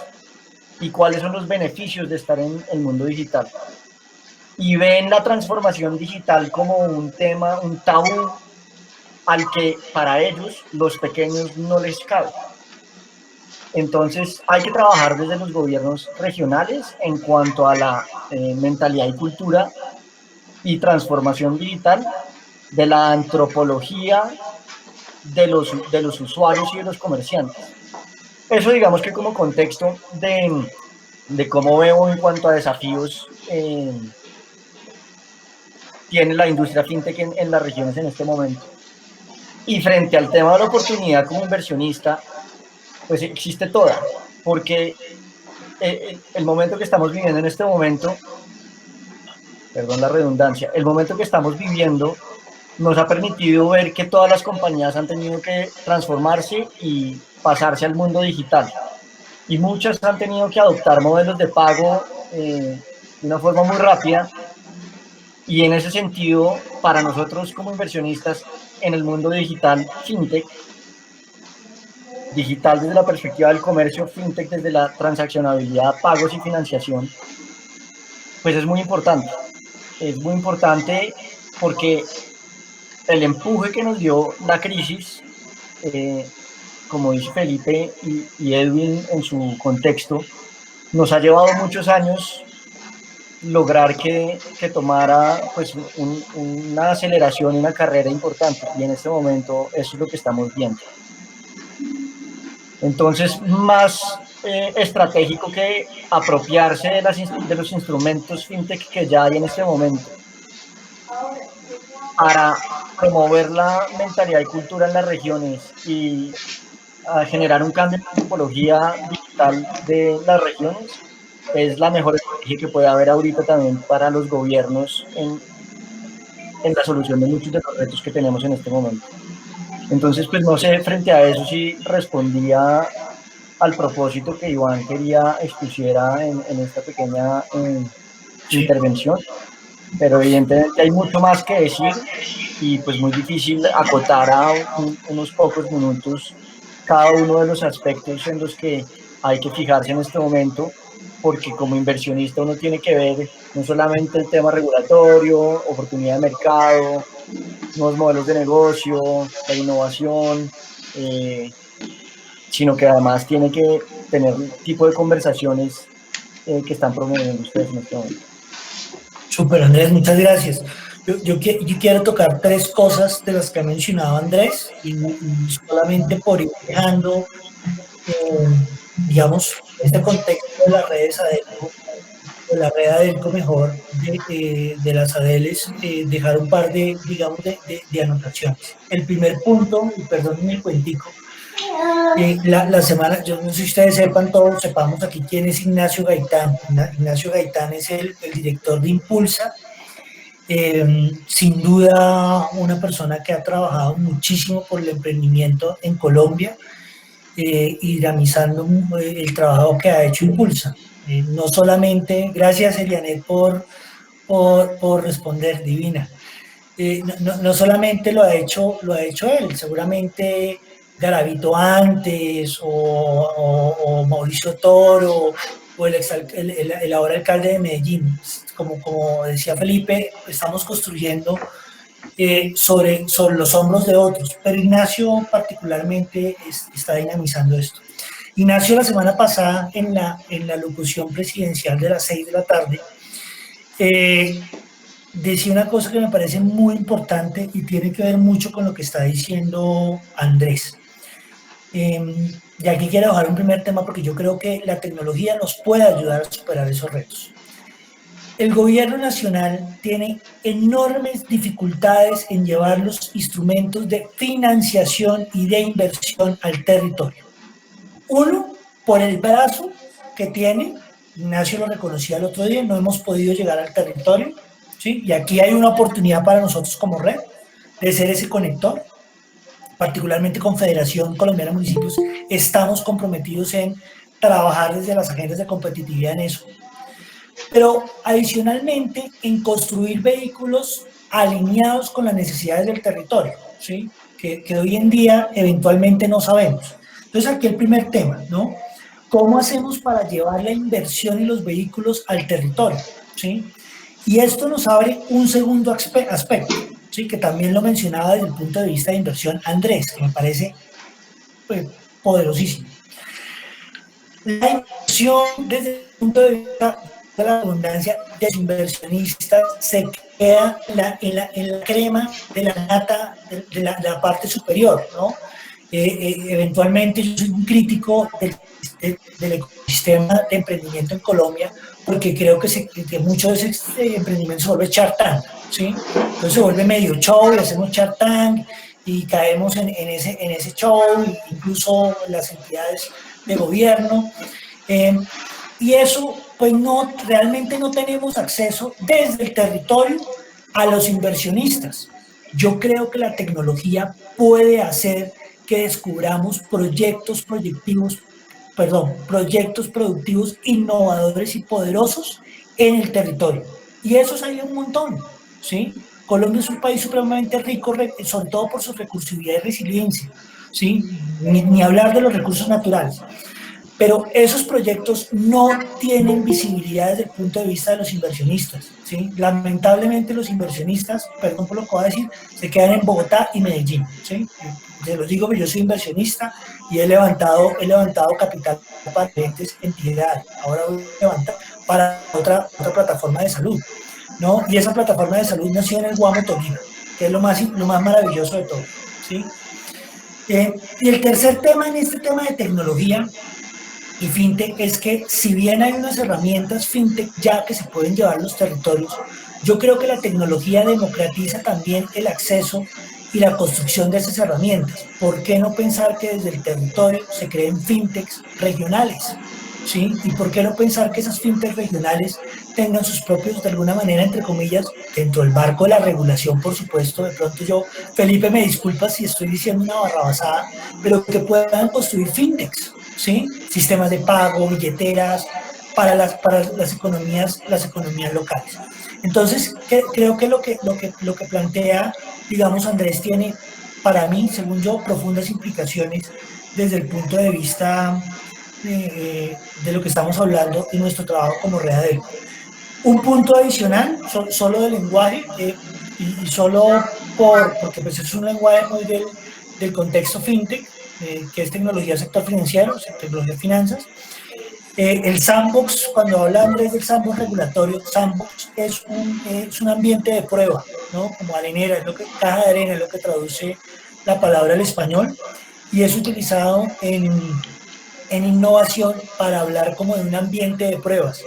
y cuáles son los beneficios de estar en el mundo digital. Y ven la transformación digital como un tema, un tabú al que para ellos, los pequeños, no les cabe. Entonces hay que trabajar desde los gobiernos regionales en cuanto a la mentalidad y cultura y transformación digital de la antropología de los usuarios y de los comerciantes. Eso, digamos que como contexto de cómo veo en cuanto a desafíos tiene la industria fintech en las regiones en este momento. Y frente al tema de la oportunidad como inversionista, pues existe toda, porque el momento que estamos viviendo en este momento, perdón la redundancia, el momento que estamos viviendo nos ha permitido ver que todas las compañías han tenido que transformarse y pasarse al mundo digital. Y muchas han tenido que adoptar modelos de pago de una forma muy rápida. Y en ese sentido, para nosotros como inversionistas en el mundo digital, fintech, digital desde la perspectiva del comercio, fintech desde la transaccionabilidad, pagos y financiación, pues es muy importante. Es muy importante porque el empuje que nos dio la crisis, como dice Felipe y Edwin en su contexto, nos ha llevado muchos años lograr que tomara pues una aceleración, una carrera importante, y en este momento eso es lo que estamos viendo. Entonces, más estratégico que apropiarse de los instrumentos fintech que ya hay en este momento para promover la mentalidad y cultura en las regiones y generar un cambio en la tipología digital de las regiones, es la mejor estrategia que puede haber ahorita también para los gobiernos en la solución de muchos de los retos que tenemos en este momento. Entonces, pues no sé, frente a eso si respondía al propósito que Iván quería expusiera en esta pequeña intervención, pero evidentemente hay mucho más que decir y pues muy difícil acotar a unos pocos minutos cada uno de los aspectos en los que hay que fijarse en este momento, porque como inversionista uno tiene que ver no solamente el tema regulatorio, oportunidad de mercado, nuevos modelos de negocio, la innovación, sino que además tiene que tener el tipo de conversaciones que están promoviendo ustedes en este momento. Súper, Andrés, muchas gracias. Yo quiero tocar tres cosas de las que ha mencionado Andrés, y solamente por ir dejando, digamos, este contexto de las redes ADELCO, de la red ADELCO mejor, de las ADELES, dejar un par de, digamos, de anotaciones. El primer punto, y perdónenme el cuentico, la semana, yo no sé si ustedes sepan, todos sepamos aquí quién es Ignacio Gaitán. Ignacio Gaitán es el director de Impulsa, sin duda una persona que ha trabajado muchísimo por el emprendimiento en Colombia, y dinamizando el trabajo que ha hecho Impulsa. No solamente, gracias Elianet por responder, divina. No solamente lo ha hecho él, seguramente Garavito antes, o Mauricio Toro, o el ahora alcalde de Medellín. Como decía Felipe, estamos construyendo sobre los hombros de otros, pero Ignacio particularmente está dinamizando esto. Ignacio la semana pasada en la locución presidencial de las 6 de la tarde decía una cosa que me parece muy importante y tiene que ver mucho con lo que está diciendo Andrés. Y aquí quiero dejar un primer tema porque yo creo que la tecnología nos puede ayudar a superar esos retos. El gobierno nacional tiene enormes dificultades en llevar los instrumentos de financiación y de inversión al territorio. Uno, por el brazo que tiene, Ignacio lo reconocía el otro día, no hemos podido llegar al territorio, ¿sí? Y aquí hay una oportunidad para nosotros como red de ser ese conector, particularmente con Federación Colombiana de Municipios, estamos comprometidos en trabajar desde las agendas de competitividad en eso. Pero adicionalmente en construir vehículos alineados con las necesidades del territorio, ¿sí? Que hoy en día eventualmente no sabemos. Entonces aquí el primer tema, ¿no? ¿Cómo hacemos para llevar la inversión y los vehículos al territorio? ¿Sí? Y esto nos abre un segundo aspecto, ¿sí? Que también lo mencionaba desde el punto de vista de inversión Andrés, que me parece poderosísimo. La inversión desde el punto de vista de la abundancia de los inversionistas se queda en la crema de la nata de la parte superior, ¿no? Eventualmente yo soy un crítico del ecosistema de emprendimiento en Colombia, porque creo que muchos de esos emprendimientos se vuelve Shark Tank, ¿sí? Entonces se vuelve medio show y hacemos Shark Tank y caemos en ese show, incluso las entidades de gobierno. Y eso, pues no, realmente no tenemos acceso desde el territorio a los inversionistas. Yo creo que la tecnología puede hacer que descubramos proyectos productivos innovadores y poderosos en el territorio. Y esos hay un montón, ¿sí? Colombia es un país supremamente rico, sobre todo por su recursividad y resiliencia, ¿sí? Ni hablar de los recursos naturales. Pero esos proyectos no tienen visibilidad desde el punto de vista de los inversionistas, ¿sí? Lamentablemente los inversionistas, perdón por lo que voy a decir, se quedan en Bogotá y Medellín, ¿sí? Se los digo que yo soy inversionista y he levantado capital para diferentes entidades. Ahora voy a levantar para otra plataforma de salud, ¿no? Y esa plataforma de salud nació en el Guamo Tolima, que es lo más maravilloso de todo, ¿sí? Y el tercer tema en este tema de tecnología y fintech es que si bien hay unas herramientas fintech ya que se pueden llevar a los territorios, yo creo que la tecnología democratiza también el acceso y la construcción de esas herramientas. ¿Por qué no pensar que desde el territorio se creen fintechs regionales? ¿Sí? ¿Y por qué no pensar que esas fintechs regionales tengan sus propios, de alguna manera, entre comillas, dentro del marco de la regulación, por supuesto? De pronto yo, Felipe, me disculpa si estoy diciendo una barrabasada, pero que puedan construir fintechs, ¿sí? Sistemas de pago, billeteras, para las economías locales. Entonces, creo que lo que plantea, digamos, Andrés, tiene, para mí, según yo, profundas implicaciones desde el punto de vista de lo que estamos hablando en nuestro trabajo como Redadelco. Un punto adicional, solo del lenguaje, y solo porque pues es un lenguaje muy del contexto fintech, que es tecnología sector financiero, tecnología de finanzas. El sandbox, cuando habla Andrés del sandbox regulatorio, sandbox es un ambiente de prueba, ¿no? Como arenera, caja de arena es lo que traduce la palabra al español, y es utilizado en innovación para hablar como de un ambiente de pruebas.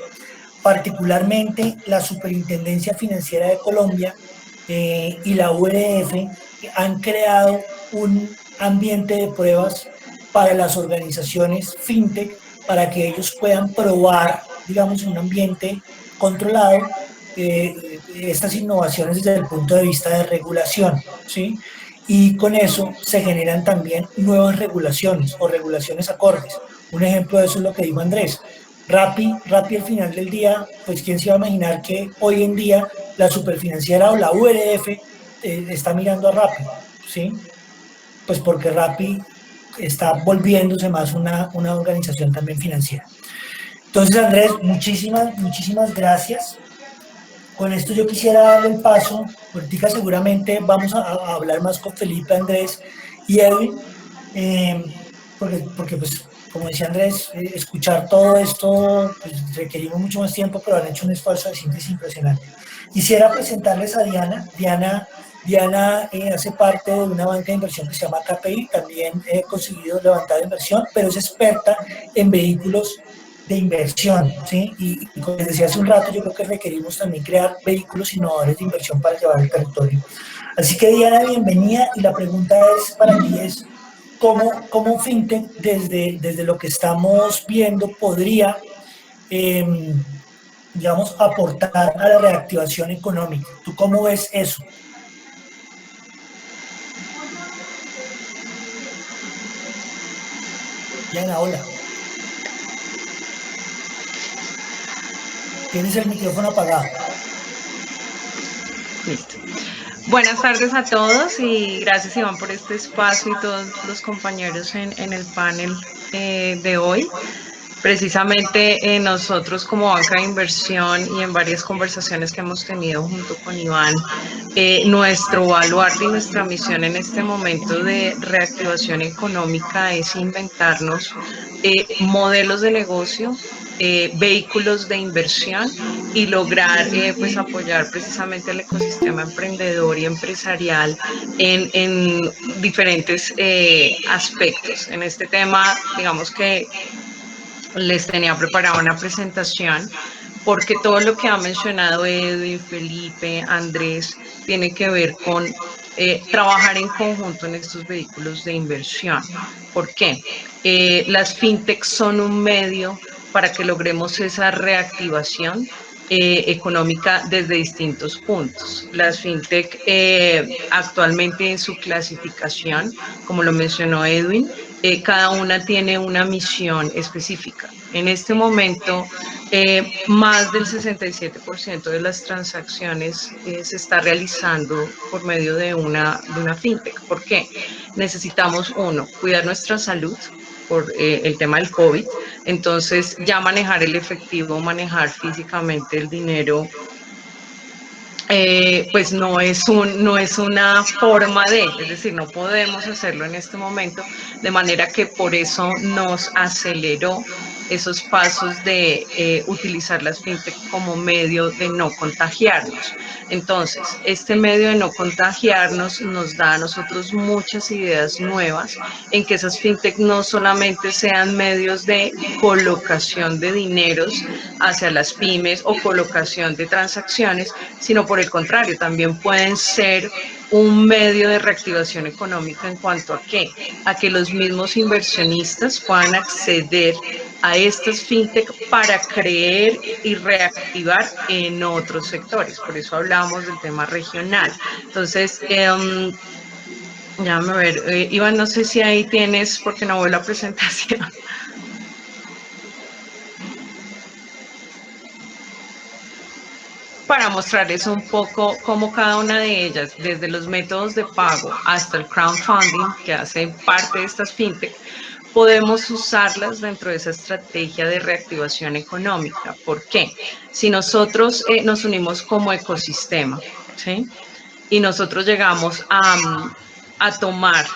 Particularmente la Superintendencia Financiera de Colombia y la URF han creado un ambiente de pruebas para las organizaciones fintech para que ellos puedan probar, digamos, en un ambiente controlado estas innovaciones desde el punto de vista de regulación, ¿sí? Y con eso se generan también nuevas regulaciones o regulaciones acordes. Un ejemplo de eso es lo que dijo Andrés. Rappi al final del día, pues quién se iba a imaginar que hoy en día la Superfinanciera o la URF está mirando a Rappi, ¿sí? Pues porque Rappi está volviéndose más una organización también financiera. Entonces, Andrés, muchísimas gracias. Con esto yo quisiera darle el paso. Ahorita seguramente vamos a hablar más con Felipe, Andrés y Edwin, porque pues, como decía Andrés, escuchar todo esto pues, requerimos mucho más tiempo, pero han hecho un esfuerzo de síntesis impresionante. Quisiera presentarles a Diana. Diana hace parte de una banca de inversión que se llama KPI, también he conseguido levantar inversión, pero es experta en vehículos de inversión, ¿sí? Y como les decía hace un rato, yo creo que requerimos también crear vehículos innovadores de inversión para llevar al territorio. Así que Diana, bienvenida, y la pregunta para ti es, ¿cómo FinTech, desde lo que estamos viendo, podría, digamos, aportar a la reactivación económica? ¿Tú cómo ves eso? Diana, hola. Tienes el micrófono apagado. Listo. Buenas tardes a todos y gracias, Iván, por este espacio y todos los compañeros en el panel de hoy. Precisamente nosotros como banca de inversión y en varias conversaciones que hemos tenido junto con Iván, nuestro baluarte y nuestra misión en este momento de reactivación económica es inventarnos modelos de negocio, vehículos de inversión y lograr pues apoyar precisamente el ecosistema emprendedor y empresarial en diferentes aspectos. En este tema, digamos que les tenía preparada una presentación porque todo lo que ha mencionado Edwin, Felipe, Andrés, tiene que ver con trabajar en conjunto en estos vehículos de inversión. ¿Por qué? Las fintechs son un medio para que logremos esa reactivación económica desde distintos puntos. Las fintech actualmente en su clasificación, como lo mencionó Edwin, cada una tiene una misión específica. En este momento, más del 67% de las transacciones se está realizando por medio de una fintech. ¿Por qué? Necesitamos, uno, cuidar nuestra salud por el tema del COVID. Entonces, ya manejar el efectivo, manejar físicamente el dinero, pues no es una forma es decir, no podemos hacerlo en este momento, de manera que por eso nos aceleró esos pasos de utilizar las fintech como medio de no contagiarnos. Entonces, este medio de no contagiarnos nos da a nosotros muchas ideas nuevas en que esas fintech no solamente sean medios de colocación de dineros hacia las pymes o colocación de transacciones, sino por el contrario, también pueden ser un medio de reactivación económica en cuanto a qué, a que los mismos inversionistas puedan acceder a estas fintech para creer y reactivar en otros sectores. Por eso hablamos del tema regional. Entonces, déjame ver, Iván, no sé si ahí tienes, porque no veo la presentación. Para mostrarles un poco cómo cada una de ellas, desde los métodos de pago hasta el crowdfunding, que hace parte de estas fintech, podemos usarlas dentro de esa estrategia de reactivación económica. ¿Por qué? Si nosotros nos unimos como ecosistema, ¿sí? Y nosotros llegamos a tomar,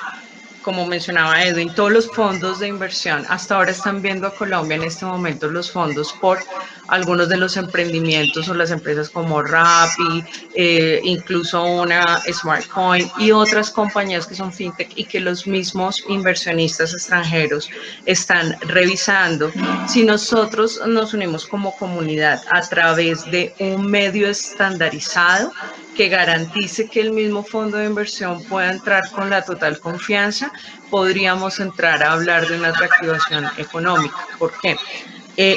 como mencionaba Edwin, todos los fondos de inversión hasta ahora están viendo a Colombia en este momento los fondos por algunos de los emprendimientos o las empresas como Rappi, incluso una Smartcoin y otras compañías que son fintech y que los mismos inversionistas extranjeros están revisando. Si nosotros nos unimos como comunidad a través de un medio estandarizado que garantice que el mismo fondo de inversión pueda entrar con la total confianza, podríamos entrar a hablar de una reactivación económica. ¿Por qué?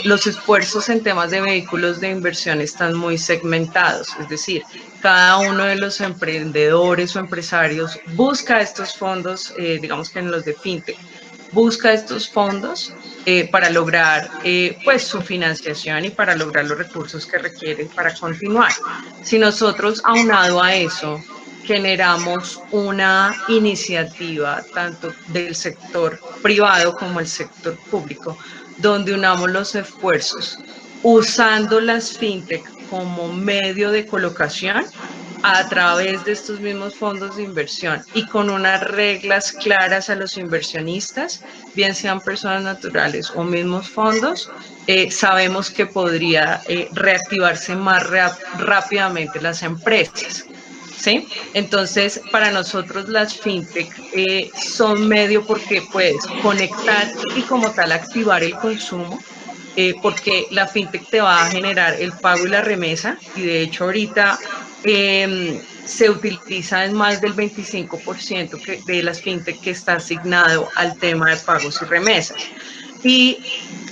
Los esfuerzos en temas de vehículos de inversión están muy segmentados, es decir, cada uno de los emprendedores o empresarios busca estos fondos, digamos que en los de fintech, busca estos fondos para lograr pues su financiación y para lograr los recursos que requieren para continuar. Si nosotros, aunado a eso, generamos una iniciativa tanto del sector privado como el sector público, donde unamos los esfuerzos usando las fintech como medio de colocación a través de estos mismos fondos de inversión y con unas reglas claras a los inversionistas, bien sean personas naturales o mismos fondos, sabemos que podría reactivarse más rápidamente las empresas. ¿Sí? Entonces, para nosotros las fintech son medio porque puedes conectar y como tal activar el consumo, porque la fintech te va a generar el pago y la remesa, y de hecho ahorita se utiliza en más del 25% de las fintech que está asignado al tema de pagos y remesas. Y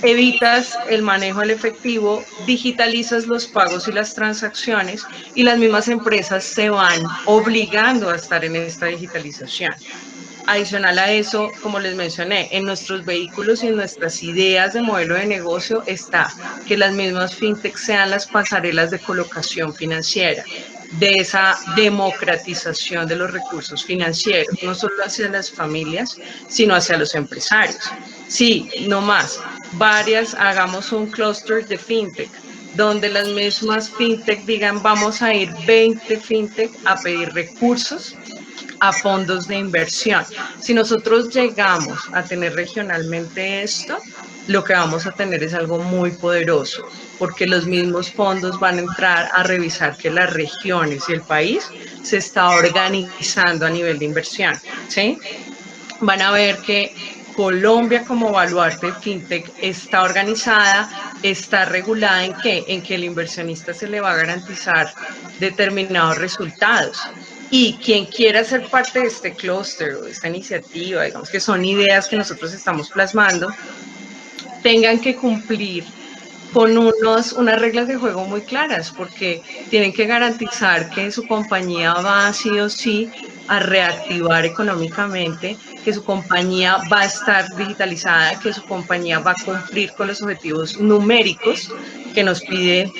evitas el manejo del efectivo, digitalizas los pagos y las transacciones y las mismas empresas se van obligando a estar en esta digitalización. Adicional a eso, como les mencioné, en nuestros vehículos y en nuestras ideas de modelo de negocio está que las mismas fintech sean las pasarelas de colocación financiera, de esa democratización de los recursos financieros, no solo hacia las familias, sino hacia los empresarios. Sí, no más, hagamos un clúster de fintech, donde las mismas fintech digan, vamos a ir 20 fintech a pedir recursos a fondos de inversión. Si nosotros llegamos a tener regionalmente esto, lo que vamos a tener es algo muy poderoso, porque los mismos fondos van a entrar a revisar que las regiones y el país se está organizando a nivel de inversión, ¿sí? Van a ver que Colombia como baluarte fintech está organizada, está regulada en que el inversionista se le va a garantizar determinados resultados. Y quien quiera ser parte de este clúster o de esta iniciativa, digamos que son ideas que nosotros estamos plasmando, tengan que cumplir con unas reglas de juego muy claras, porque tienen que garantizar que su compañía va sí o sí a reactivar económicamente, que su compañía va a estar digitalizada, que su compañía va a cumplir con los objetivos numéricos que nos pide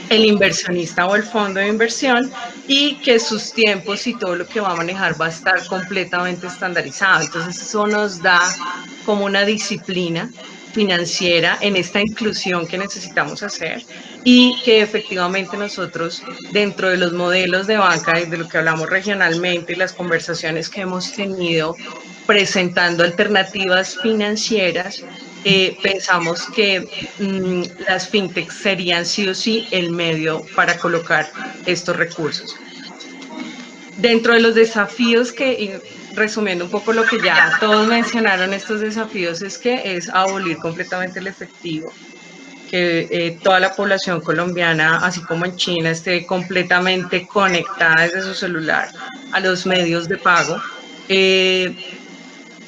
el inversionista o el fondo de inversión, y que sus tiempos y todo lo que va a manejar va a estar completamente estandarizado. Entonces eso nos da como una disciplina financiera en esta inclusión que necesitamos hacer, y que efectivamente nosotros, dentro de los modelos de banca y de lo que hablamos regionalmente y las conversaciones que hemos tenido presentando alternativas financieras, pensamos que las fintechs serían sí o sí el medio para colocar estos recursos. Dentro de los desafíos que, resumiendo un poco lo que ya todos mencionaron, estos desafíos es que es abolir completamente el efectivo, que toda la población colombiana, así como en China, esté completamente conectada desde su celular a los medios de pago.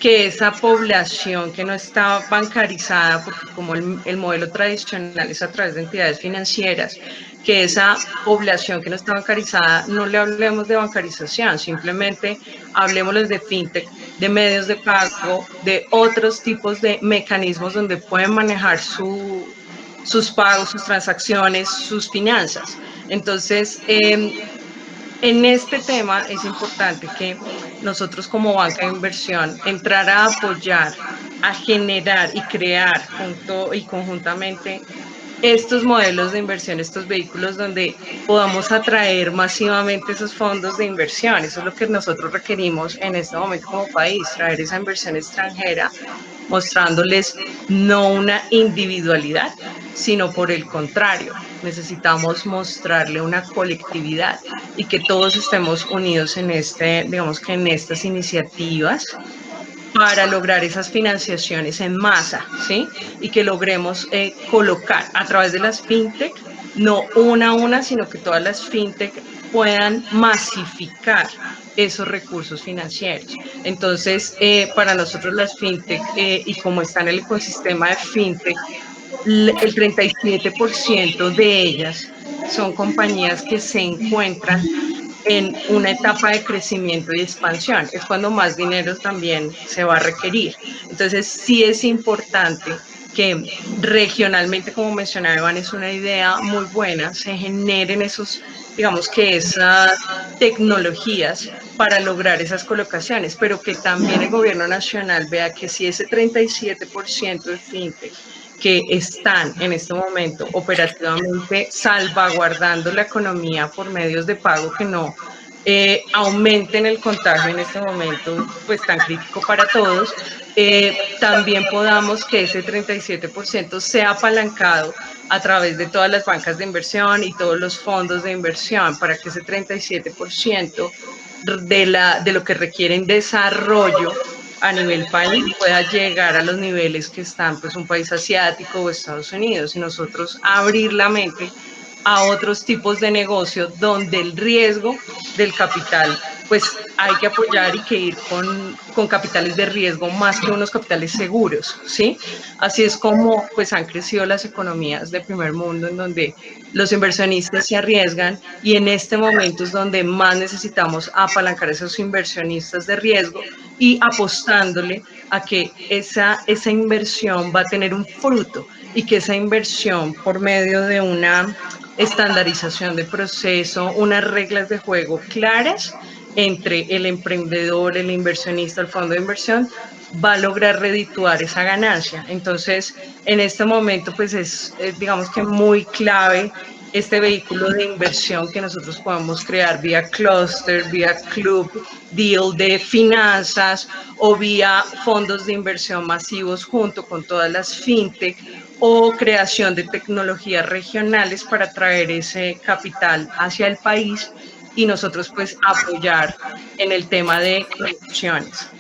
Que esa población que no está bancarizada, porque como el modelo tradicional es a través de entidades financieras, que esa población que no está bancarizada, no le hablemos de bancarización, simplemente hablemosles de fintech, de medios de pago, de otros tipos de mecanismos donde pueden manejar sus pagos, sus transacciones, sus finanzas. Entonces, en este tema es importante que nosotros como banca de inversión entrar a apoyar, a generar y crear junto y conjuntamente estos modelos de inversión, estos vehículos donde podamos atraer masivamente esos fondos de inversión. Eso es lo que nosotros requerimos en este momento como país, traer esa inversión extranjera, mostrándoles no una individualidad, sino por el contrario, necesitamos mostrarle una colectividad y que todos estemos unidos en digamos que en estas iniciativas para lograr esas financiaciones en masa, ¿sí? Y que logremos colocar a través de las fintech, no una a una, sino que todas las fintech puedan masificar esos recursos financieros. Entonces, para nosotros las fintech, y como está en el ecosistema de fintech, el 37% de ellas son compañías que se encuentran en una etapa de crecimiento y expansión. Es cuando más dinero también se va a requerir. Entonces, sí es importante que regionalmente, como mencionaba Iván, es una idea muy buena, se generen esos, digamos que esas tecnologías para lograr esas colocaciones, pero que también el gobierno nacional vea que si ese 37% de fintech que están en este momento operativamente salvaguardando la economía por medios de pago que no aumenten el contagio en este momento, pues tan crítico para todos, también podamos que ese 37% sea apalancado a través de todas las bancas de inversión y todos los fondos de inversión, para que ese 37% de lo que requieren desarrollo a nivel país pueda llegar a los niveles que están pues un país asiático o Estados Unidos, y nosotros abrir la mente a otros tipos de negocio donde el riesgo del capital, pues hay que apoyar y que ir con capitales de riesgo más que unos capitales seguros, ¿sí? Así es como pues han crecido las economías de primer mundo, en donde los inversionistas se arriesgan, y en este momento es donde más necesitamos apalancar a esos inversionistas de riesgo y apostándole a que esa inversión va a tener un fruto, y que esa inversión por medio de una estandarización de proceso, unas reglas de juego claras entre el emprendedor, el inversionista, el fondo de inversión, va a lograr redituar esa ganancia. Entonces, en este momento, pues es, digamos que muy clave este vehículo de inversión que nosotros podemos crear vía clúster, vía club, deal de finanzas o vía fondos de inversión masivos junto con todas las fintech, o creación de tecnologías regionales para traer ese capital hacia el país y nosotros pues apoyar en el tema de conexiones.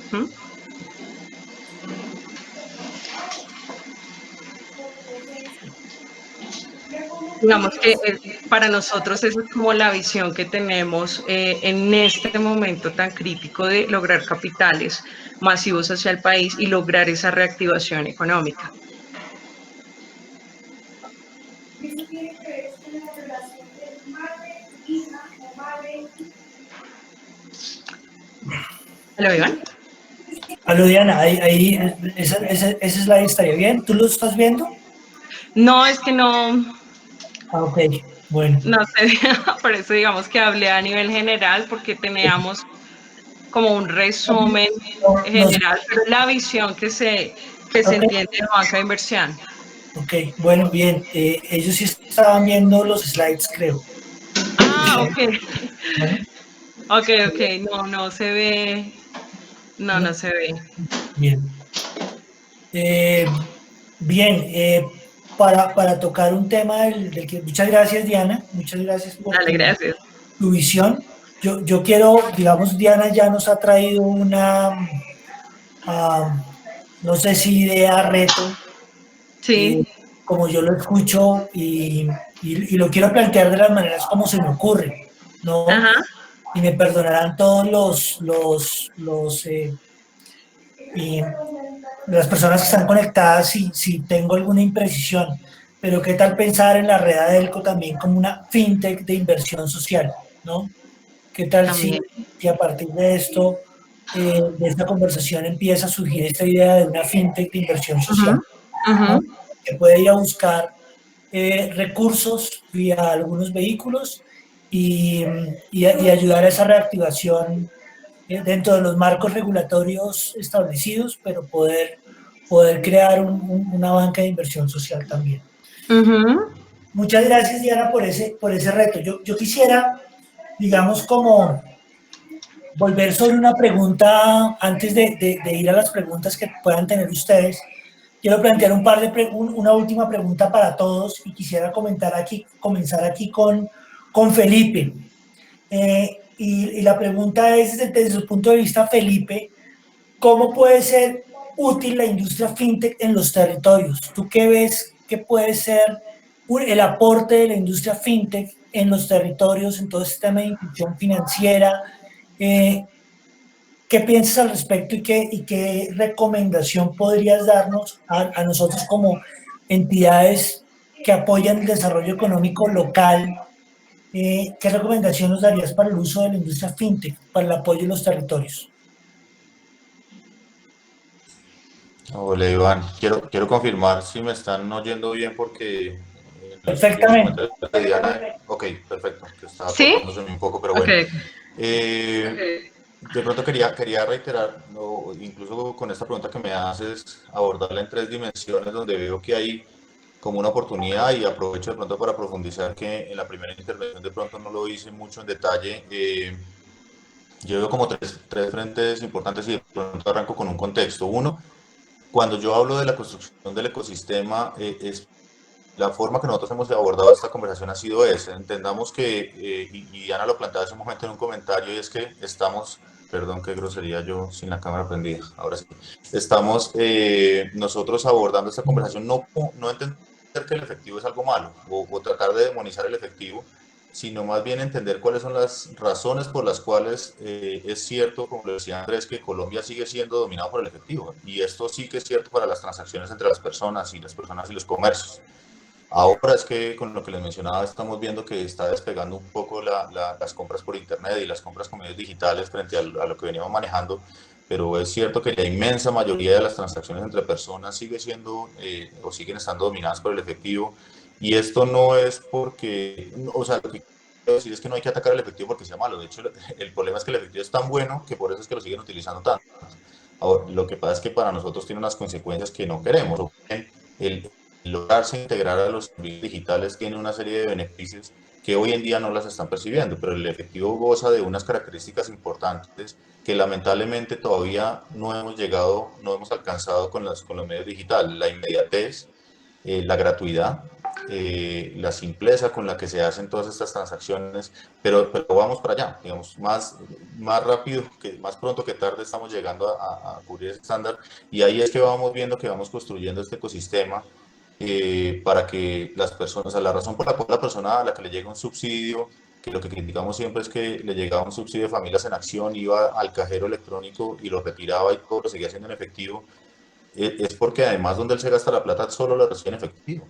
digamos que para nosotros esa es como la visión que tenemos en este momento tan crítico de lograr capitales masivos hacia el país y lograr esa reactivación económica. ¿Lo Iván? Aló, Diana, ese slide estaría bien. ¿Tú lo estás viendo? No, es que no, Ah, ok, bueno. no sé, por eso digamos que hablé a nivel general, porque teníamos como un resumen No, general, pero la visión que se ok, entiende de banca de inversión. ok, bueno, bien. Ellos sí estaban viendo los slides, creo. Ah, ok. Bueno, Ok, ok, no, no se ve, no se ve. bien. Bien, para tocar un tema del que... Muchas gracias, Diana. Muchas gracias por Dale, gracias. tu visión. Yo quiero, digamos, Diana ya nos ha traído ah, no sé si idea, reto, eh, Sí, como yo lo escucho y lo quiero plantear de las maneras como se me ocurre, ¿no? ajá, Y me perdonarán todos y las personas que están conectadas si tengo alguna imprecisión, pero qué tal pensar en la red Adelco también como una fintech de inversión social, ¿no? ¿Qué tal también. si a partir de esto, de esta conversación empieza a surgir esta idea de una fintech de inversión Ujú, social, ujú, ¿no? Que puede ir a buscar recursos vía algunos vehículos y ayudar a esa reactivación dentro de los marcos regulatorios establecidos, pero poder crear una banca de inversión social también. ujú. Muchas gracias, Diana, por ese reto. Yo quisiera, digamos, como volver sobre una pregunta antes de ir a las preguntas que puedan tener ustedes. Quiero plantear una última pregunta para todos y quisiera comenzar aquí con Felipe. Y la pregunta es, desde su punto de vista, Felipe, ¿cómo puede ser útil la industria fintech en los territorios? ¿Tú qué ves que puede ser el aporte de la industria fintech en los territorios, en todo este tema de inclusión financiera? Eh, ¿Qué piensas al respecto y qué recomendación podrías darnos a nosotros como entidades que apoyan el desarrollo económico local? ¿Qué recomendación nos darías para el uso de la industria fintech, para el apoyo de los territorios? Hola Iván, quiero confirmar si me están oyendo bien porque en los últimos Perfectamente. comentarios de Diana, ok, perfecto, que estaba ¿Sí? cortándose un poco, pero Ok. bueno. De pronto quería reiterar, incluso con esta pregunta que me haces, abordarla en tres dimensiones donde veo que hay como una oportunidad y aprovecho de pronto para profundizar que en la primera intervención de pronto no lo hice mucho en detalle. Yo veo como tres frentes importantes y de pronto arranco con un contexto. Uno, cuando yo hablo de la construcción del ecosistema, es la forma que nosotros hemos abordado esta conversación ha sido esa. Entendamos que, y Ana lo planteaba hace un momento en un comentario, y es que estamos, perdón, qué grosería yo sin la cámara prendida, ahora sí, estamos nosotros abordando esta conversación no entender que el efectivo es algo malo o tratar de demonizar el efectivo, sino más bien entender cuáles son las razones por las cuales es cierto, como le decía Andrés, que Colombia sigue siendo dominado por el efectivo. Y esto sí que es cierto para las transacciones entre las personas y los comercios. Ahora es que con lo que les mencionaba estamos viendo que está despegando un poco las compras por internet y las compras con medios digitales frente a lo que veníamos manejando, pero es cierto que la inmensa mayoría de las transacciones entre personas sigue siendo o siguen estando dominadas por el efectivo y esto no es porque, o sea, lo que quiero decir es que no hay que atacar el efectivo porque sea malo, de hecho el problema es que el efectivo es tan bueno que por eso es que lo siguen utilizando tanto. Ahora, lo que pasa es que para nosotros tiene unas consecuencias que no queremos. El lograrse integrar a los servicios digitales tiene una serie de beneficios que hoy en día no las están percibiendo, pero el efectivo goza de unas características importantes que lamentablemente todavía no hemos llegado, no hemos alcanzado con los medios digitales. La inmediatez, la gratuidad, la simpleza con la que se hacen todas estas transacciones, pero vamos para allá, digamos, más rápido, más pronto que tarde estamos llegando a cubrir ese estándar y ahí es que vamos viendo que vamos construyendo este ecosistema para que las personas, o sea, la razón por la cual la persona a la que le llega un subsidio, que lo que criticamos siempre es que le llegaba un subsidio de Familias en Acción, iba al cajero electrónico y lo retiraba y todo lo seguía haciendo en efectivo, es porque además donde él se gasta la plata solo lo recibe en efectivo.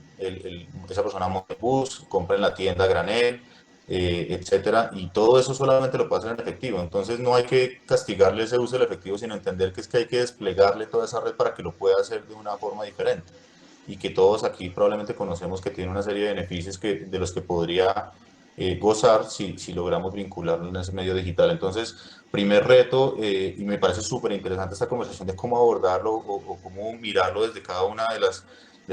Esa persona monta el bus, compra en la tienda a granel, etcétera, y todo eso solamente lo puede hacer en efectivo. Entonces no hay que castigarle ese uso del efectivo, sino entender que es que hay que desplegarle toda esa red para que lo pueda hacer de una forma diferente. Y que todos aquí probablemente conocemos que tiene una serie de beneficios de los que podría gozar si logramos vincularlo en ese medio digital. Entonces, primer reto, y me parece súper interesante esta conversación de cómo abordarlo o cómo mirarlo desde cada una de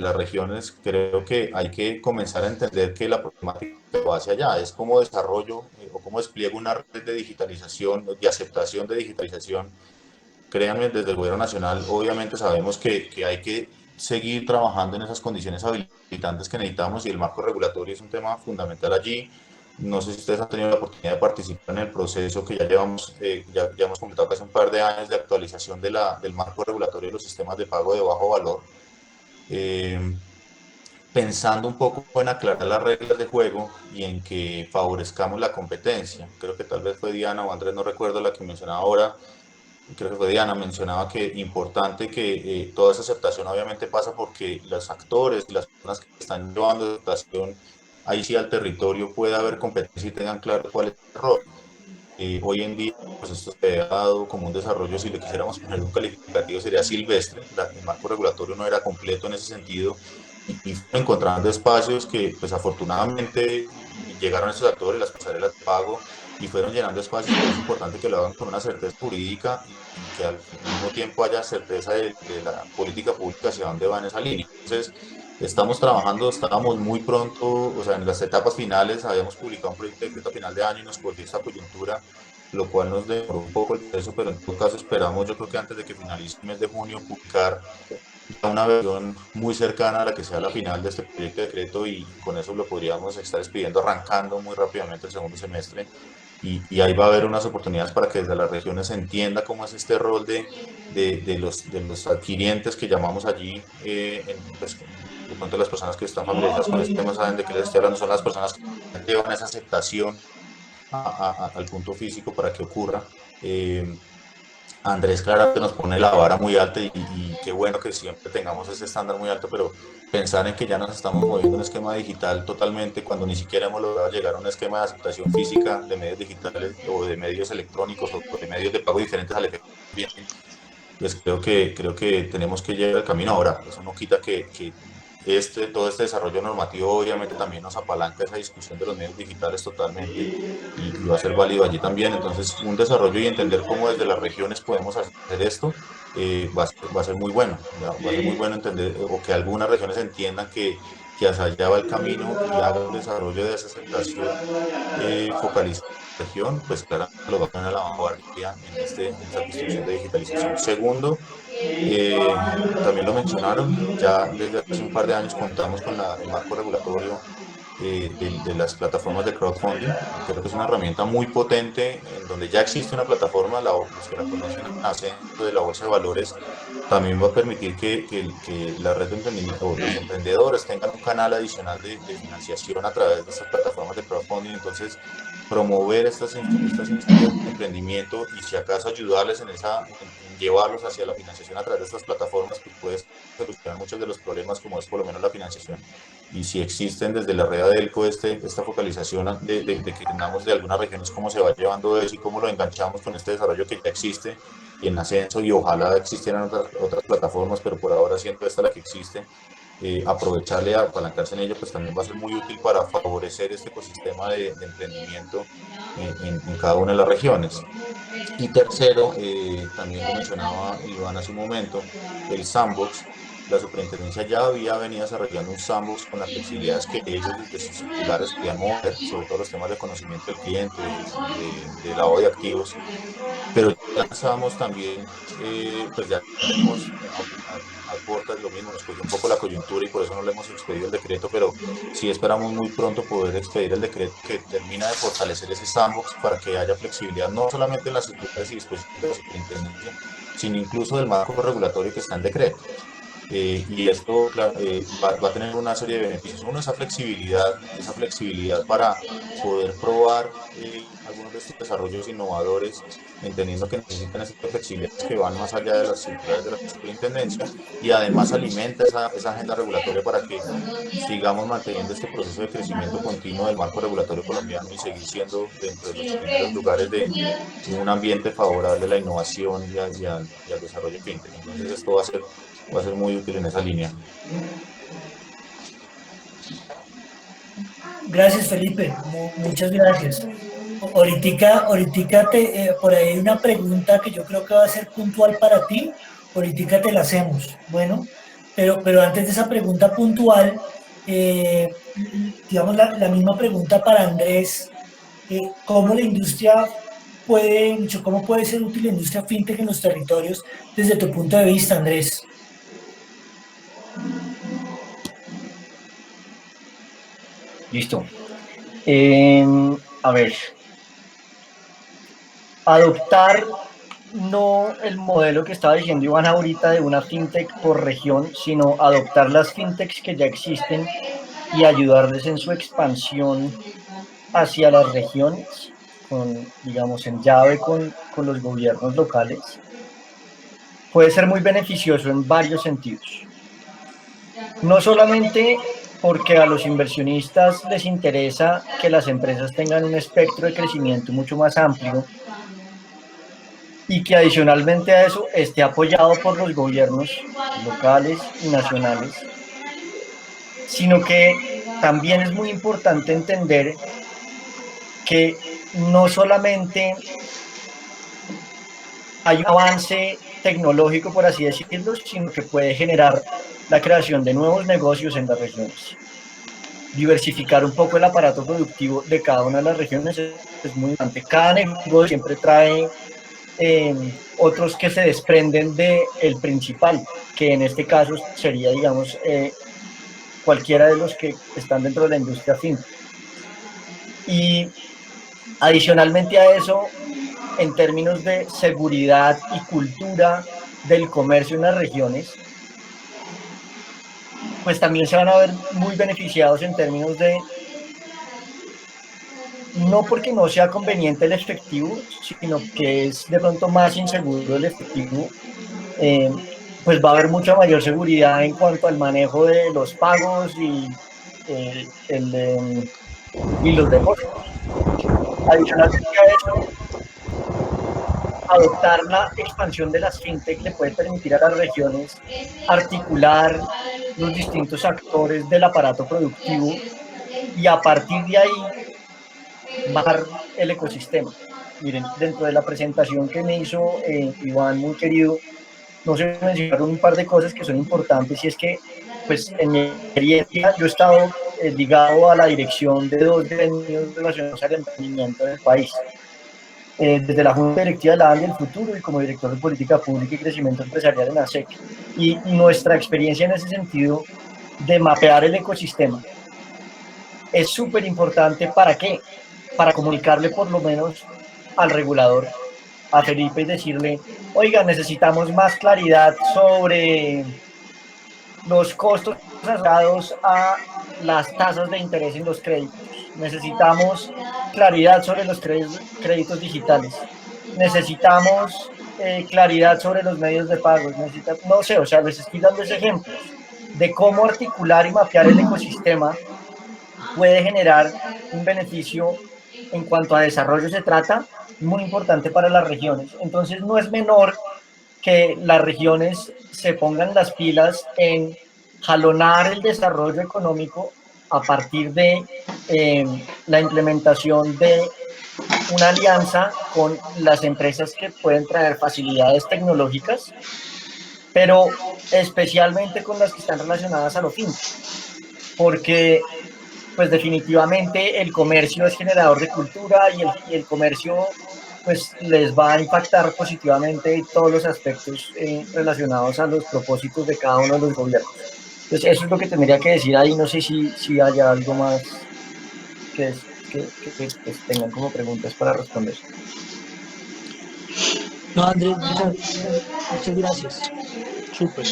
las regiones. Creo que hay que comenzar a entender que la problemática va hacia allá, es cómo desarrollo o cómo despliego una red de digitalización, de aceptación de digitalización. Créanme, desde el gobierno nacional obviamente sabemos que hay que seguir trabajando en esas condiciones habilitantes que necesitamos y el marco regulatorio es un tema fundamental allí. No sé si ustedes han tenido la oportunidad de participar en el proceso que ya llevamos, ya hemos completado casi un par de años de actualización del marco regulatorio de los sistemas de pago de bajo valor, eh, pensando un poco en aclarar las reglas de juego y en que favorezcamos la competencia. Creo que tal vez fue Diana o Andrés, no recuerdo la que mencionaba ahora, creo que fue Diana, mencionaba que importante que toda esa aceptación obviamente pasa porque los actores y las personas que están llevando esa aceptación ahí sí al territorio puede haber competencia y tengan claro cuál es el rol. Hoy en día, pues esto se ha dado como un desarrollo, si le quisiéramos poner un calificativo, sería silvestre. El marco regulatorio no era completo en ese sentido y encontrando espacios que, pues afortunadamente, llegaron estos actores, las pasarelas de pago, y fueron llenando espacios, pero es importante que lo hagan con una certeza jurídica y que al mismo tiempo haya certeza de la política pública hacia dónde va en esa línea. Entonces, estamos trabajando, estábamos muy pronto, o sea, en las etapas finales, habíamos publicado un proyecto de decreto a final de año y nos cogió esta coyuntura, lo cual nos demoró un poco el proceso, pero en todo caso esperamos, yo creo que antes de que finalice el mes de junio, publicar una versión muy cercana a la que sea la final de este proyecto de decreto y con eso lo podríamos estar expidiendo arrancando muy rápidamente el segundo semestre y ahí va a haber unas oportunidades para que desde las regiones se entienda cómo es este rol de los adquirientes que llamamos allí, pues, de pronto las personas que están familiarizadas con este tema saben de qué les estoy hablando, son las personas que llevan esa aceptación al punto físico para que ocurra. Andrés claramente nos pone la vara muy alta y qué bueno que siempre tengamos ese estándar muy alto, pero pensar en que ya nos estamos moviendo en un esquema digital totalmente cuando ni siquiera hemos logrado llegar a un esquema de aceptación física de medios digitales o de medios electrónicos o de medios de pago diferentes al efecto, pues creo que tenemos que llegar al camino ahora. Eso no quita que todo este desarrollo normativo obviamente también nos apalanca esa discusión de los medios digitales totalmente y va a ser válido allí también. Entonces, un desarrollo y entender cómo desde las regiones podemos hacer esto va a ser muy bueno. Va a ser muy bueno entender o que algunas regiones entiendan que hacia allá va el camino y haga un desarrollo de esa aceptación focalizada región, pues claro, lo va a poner a la vanguardia en esta construcción de digitalización. Segundo, también lo mencionaron, ya desde hace un par de años contamos con el marco regulatorio de las plataformas de crowdfunding. Creo que es una herramienta muy potente en donde ya existe una plataforma, los que la conocen hace de la Bolsa de Valores, también va a permitir que la red de emprendimiento o los emprendedores tengan un canal adicional de financiación a través de estas plataformas de crowdfunding. Entonces, promover estas iniciativas de emprendimiento y si acaso ayudarles en llevarlos hacia la financiación a través de estas plataformas, pues puede solucionar muchos de los problemas como es por lo menos la financiación. Y si existen desde la red ADELCO esta focalización de que tengamos de algunas regiones cómo se va llevando eso y cómo lo enganchamos con este desarrollo que ya existe y en ascenso y ojalá existieran otras plataformas, pero por ahora siendo esta la que existe, aprovecharle a apalancarse en ello, pues también va a ser muy útil para favorecer este ecosistema de emprendimiento en cada una de las regiones. Y tercero, también lo mencionaba Iván hace un momento, el sandbox. La superintendencia ya había venido desarrollando un sandbox con las flexibilidades que ellos desde sus titulares querían mover, sobre todo los temas de conocimiento del cliente, de lavado de activos, pero ya lanzamos también, pues ya tenemos a puertas lo mismo, nos cogió un poco la coyuntura y por eso no le hemos expedido el decreto, pero sí esperamos muy pronto poder expedir el decreto que termina de fortalecer ese sandbox para que haya flexibilidad no solamente en las estructuras y disposiciones de la superintendencia, sino incluso del marco regulatorio que está en decreto. y esto va a tener una serie de beneficios. Uno, esa flexibilidad para poder probar algunos de estos desarrollos innovadores, entendiendo que necesitan esas flexibilidades que van más allá de las circulares de la superintendencia, y además alimenta esa agenda regulatoria para que sigamos manteniendo este proceso de crecimiento continuo del marco regulatorio colombiano y seguir siendo dentro de los primeros lugares de un ambiente favorable a la innovación y al desarrollo fintech. Entonces esto va a ser muy útil en esa línea. Gracias, Felipe. Muchas gracias. Ahoritica por ahí hay una pregunta que yo creo que va a ser puntual para ti. Ahoritica te la hacemos. Bueno, pero antes de esa pregunta puntual, digamos la misma pregunta para Andrés. ¿Cómo la industria cómo puede ser útil la industria fintech en los territorios desde tu punto de vista, Andrés? Listo. A ver, adoptar no el modelo que estaba diciendo Iván ahorita de una fintech por región, sino adoptar las fintechs que ya existen y ayudarles en su expansión hacia las regiones, digamos, en llave con los gobiernos locales, puede ser muy beneficioso en varios sentidos. No solamente porque a los inversionistas les interesa que las empresas tengan un espectro de crecimiento mucho más amplio y que adicionalmente a eso esté apoyado por los gobiernos locales y nacionales, sino que también es muy importante entender que no solamente hay un avance tecnológico, por así decirlo, sino que puede generar la creación de nuevos negocios en las regiones. Diversificar un poco el aparato productivo de cada una de las regiones es muy importante. Cada negocio siempre trae otros que se desprenden del principal, que en este caso sería, digamos, cualquiera de los que están dentro de la industria fintech. Y adicionalmente a eso, en términos de seguridad y cultura del comercio en las regiones, pues también se van a ver muy beneficiados en términos de, no porque no sea conveniente el efectivo, sino que es de pronto más inseguro el efectivo, pues va a haber mucha mayor seguridad en cuanto al manejo de los pagos y los depósitos. Adicionalmente a eso, adoptar la expansión de las fintech le puede permitir a las regiones articular los distintos actores del aparato productivo y a partir de ahí bajar el ecosistema. Miren, dentro de la presentación que me hizo Iván, muy querido, no se mencionaron un par de cosas que son importantes, y es que, pues, en mi experiencia, yo he estado ligado a la dirección de 2 gremios relacionados al emprendimiento del país. Desde la Junta Directiva de la ANDI del Futuro y como director de Política Pública y Crecimiento Empresarial en ASEC. Y nuestra experiencia en ese sentido de mapear el ecosistema es súper importante. ¿Para qué? Para comunicarle por lo menos al regulador, a Felipe, y decirle, oiga, necesitamos más claridad sobre los costos asociados a las tasas de interés en los créditos. Necesitamos claridad sobre los créditos digitales. Necesitamos claridad sobre los medios de pago. No sé, o sea, les estoy dando ese ejemplo de cómo articular y mapear el ecosistema puede generar un beneficio en cuanto a desarrollo se trata, muy importante para las regiones. Entonces no es menor que las regiones se pongan las pilas en jalonar el desarrollo económico a partir de la implementación de una alianza con las empresas que pueden traer facilidades tecnológicas, pero especialmente con las que están relacionadas a lo fintech, porque pues definitivamente el comercio es generador de cultura y el comercio pues les va a impactar positivamente todos los aspectos relacionados a los propósitos de cada uno de los gobiernos. Entonces eso es lo que tendría que decir ahí. No sé si haya algo más que pues, tengan como preguntas para responder. No, Andrés, muchas gracias. Súper.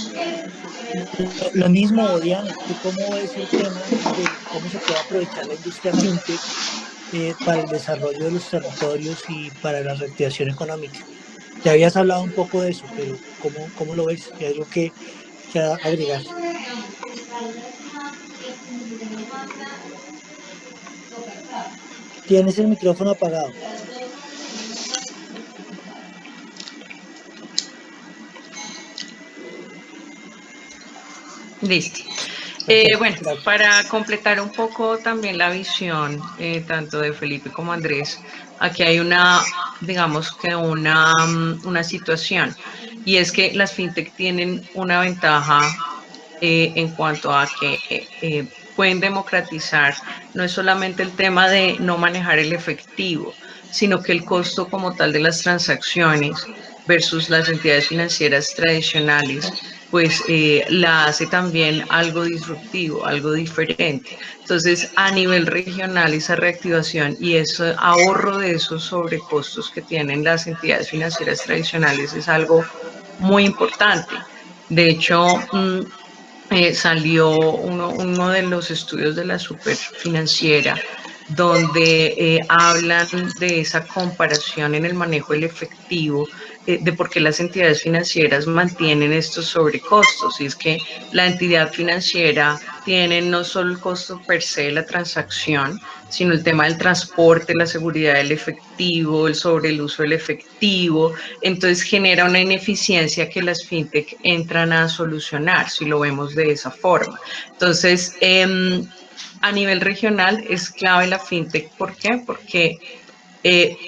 Lo mismo, Diana, ¿tú cómo ves el tema de cómo se puede aprovechar la industria fintech para el desarrollo de los territorios y para la reactivación económica? Ya habías hablado un poco de eso, pero ¿cómo lo ves? ¿Hay algo que agregar? Tienes el micrófono apagado. Listo. Perfecto, Bueno, gracias. para completar un poco también la visión, tanto de Felipe como Andrés, aquí hay digamos que una situación, y es que las fintech tienen una ventaja en cuanto a que pueden democratizar, no es solamente el tema de no manejar el efectivo, sino que el costo como tal de las transacciones versus las entidades financieras tradicionales, pues la hace también algo disruptivo, algo diferente. Entonces, a nivel regional, esa reactivación y ese ahorro de esos sobrecostos que tienen las entidades financieras tradicionales es algo muy importante. De hecho, salió uno de los estudios de la Superfinanciera donde hablan de esa comparación en el manejo del efectivo, de por qué las entidades financieras mantienen estos sobrecostos. Y es que la entidad financiera tiene no solo el costo per se de la transacción, sino el tema del transporte, la seguridad del efectivo, el sobre el uso del efectivo. Entonces genera una ineficiencia que las fintech entran a solucionar, si lo vemos de esa forma. Entonces, a nivel regional es clave la fintech. ¿Por qué? Porque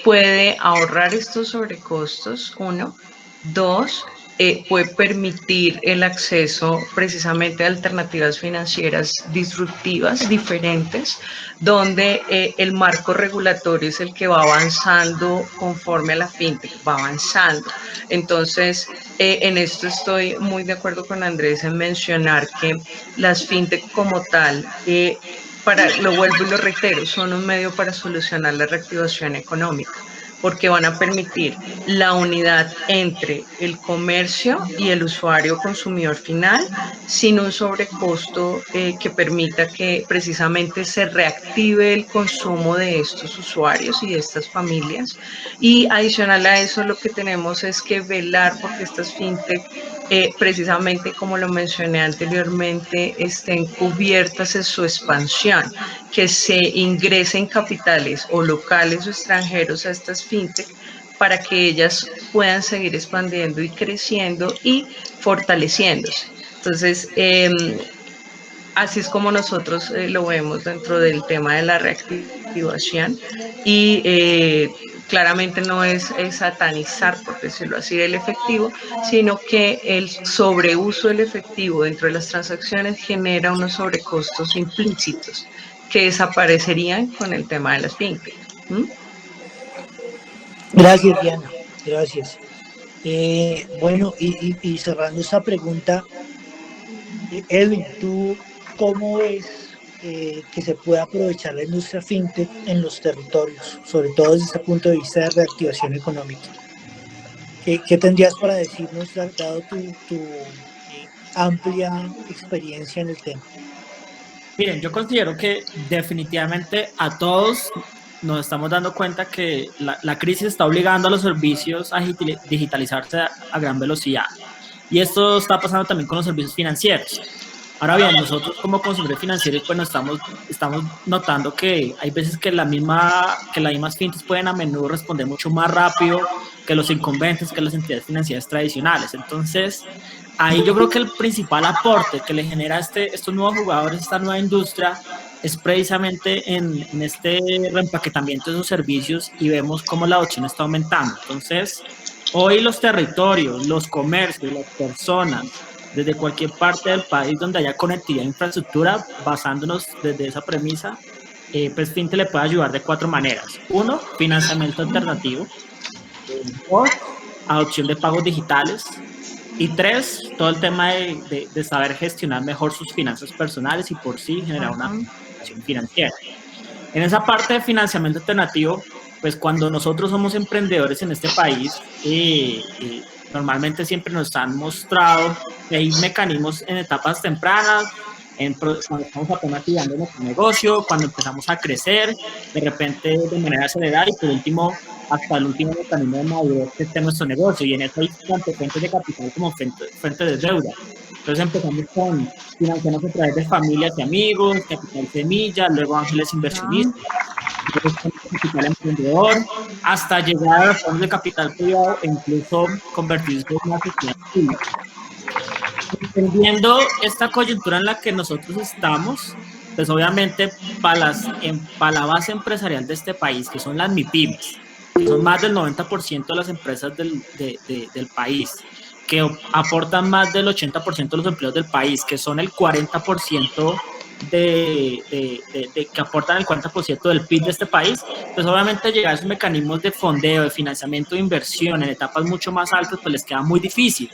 puede ahorrar estos sobrecostos, uno. Dos, puede permitir el acceso precisamente a alternativas financieras disruptivas, diferentes, donde el marco regulatorio es el que va avanzando conforme a la fintech, va avanzando. Entonces, en esto estoy muy de acuerdo con Andrés en mencionar que las fintech como tal, lo vuelvo y lo reitero, son un medio para solucionar la reactivación económica, porque van a permitir la unidad entre el comercio y el usuario consumidor final sin un sobrecosto que permita que precisamente se reactive el consumo de estos usuarios y de estas familias. Y adicional a eso, lo que tenemos es que velar porque estas fintech precisamente como lo mencioné anteriormente, estén cubiertas en su expansión, que se ingresen capitales o locales o extranjeros a estas fintech para que ellas puedan seguir expandiendo y creciendo y fortaleciéndose. Entonces, así es como nosotros lo vemos dentro del tema de la reactivación y claramente no es satanizar, por decirlo así, el efectivo, sino que el sobreuso del efectivo dentro de las transacciones genera unos sobrecostos implícitos que desaparecerían con el tema de las fintech. Gracias, Diana. Gracias. Bueno, y cerrando esta pregunta, Edwin, ¿tú cómo ves que se puede aprovechar la industria fintech en los territorios, sobre todo desde este punto de vista de reactivación económica? ¿Qué tendrías para decirnos, dado tu amplia experiencia en el tema? Miren, yo considero que definitivamente a todos nos estamos dando cuenta que la crisis está obligando a los servicios a digitalizarse a gran velocidad. Y esto está pasando también con los servicios financieros. Ahora bien, nosotros como consumidores financieros pues estamos notando que hay veces que las mismas fintechs pueden a menudo responder mucho más rápido que los incumbentes, que las entidades financieras tradicionales. Entonces, ahí yo creo que el principal aporte que le genera estos nuevos jugadores, esta nueva industria, es precisamente en este reempaquetamiento de esos servicios y vemos cómo la adopción está aumentando. Entonces, hoy los territorios, los comercios, las personas, desde cualquier parte del país donde haya conectividad e infraestructura, basándonos desde esa premisa, pues Fintech le puede ayudar de 4 maneras. 1, financiamiento alternativo. 2, adopción de pagos digitales. Y 3, todo el tema de saber gestionar mejor sus finanzas personales y por sí generar una educación financiera. En esa parte de financiamiento alternativo, pues cuando nosotros somos emprendedores en este país, Normalmente siempre nos han mostrado que hay mecanismos en etapas tempranas, cuando estamos apenas activando nuestro negocio, cuando empezamos a crecer, de repente de manera acelerada y por último hasta el último mecanismo de madurez que esté nuestro negocio, y en eso hay tanto fuentes de capital como fuentes de deuda. Entonces empezamos con financiamos a través de familias y amigos, capital semilla, luego ángeles inversionistas, capital emprendedor, hasta llegar a los fondos de capital privado e incluso convertirse en una sociedad pública. Entendiendo esta coyuntura en la que nosotros estamos, pues obviamente para la base empresarial de este país, que son las MIPYMES, que son más del 90% de las empresas del país, que aportan más del 80% de los empleos del país, que son el 40% que aportan el 40% del PIB de este país, pues obviamente llegar a esos mecanismos de fondeo, de financiamiento de inversión en etapas mucho más altas, pues les queda muy difícil.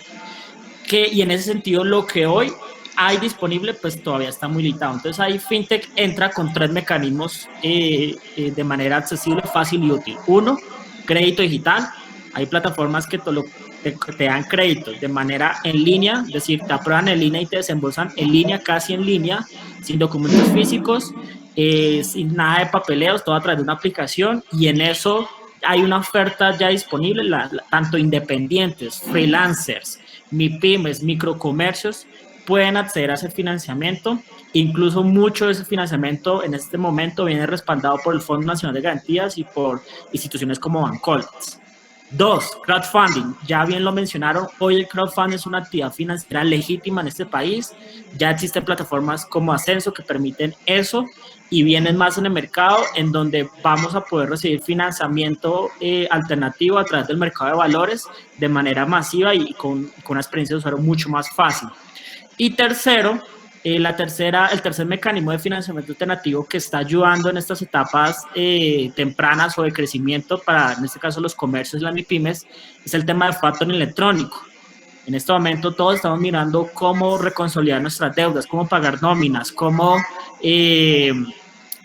Y en ese sentido lo que hoy hay disponible pues todavía está muy limitado. Entonces ahí FinTech entra con 3 mecanismos de manera accesible, fácil y útil. 1, crédito digital. Hay plataformas que te dan crédito de manera en línea, es decir, te aprueban en línea y te desembolsan en línea, casi en línea, sin documentos físicos, sin nada de papeleos, todo a través de una aplicación, y en eso hay una oferta ya disponible, tanto independientes, freelancers, MIPYMES, microcomercios, pueden acceder a ese financiamiento. Incluso mucho de ese financiamiento en este momento viene respaldado por el Fondo Nacional de Garantías y por instituciones como Bancoldas. 2, crowdfunding. Ya bien lo mencionaron, hoy el crowdfunding es una actividad financiera legítima en este país. Ya existen plataformas como Ascenso que permiten eso y vienen más en el mercado en donde vamos a poder recibir financiamiento alternativo a través del mercado de valores de manera masiva y con una experiencia de usuario mucho más fácil. Y tercero, el tercer mecanismo de financiamiento alternativo que está ayudando en estas etapas tempranas o de crecimiento para, en este caso, los comercios y las MIPYMES, es el tema de factoring electrónico. En este momento todos estamos mirando cómo reconsolidar nuestras deudas, cómo pagar nóminas, cómo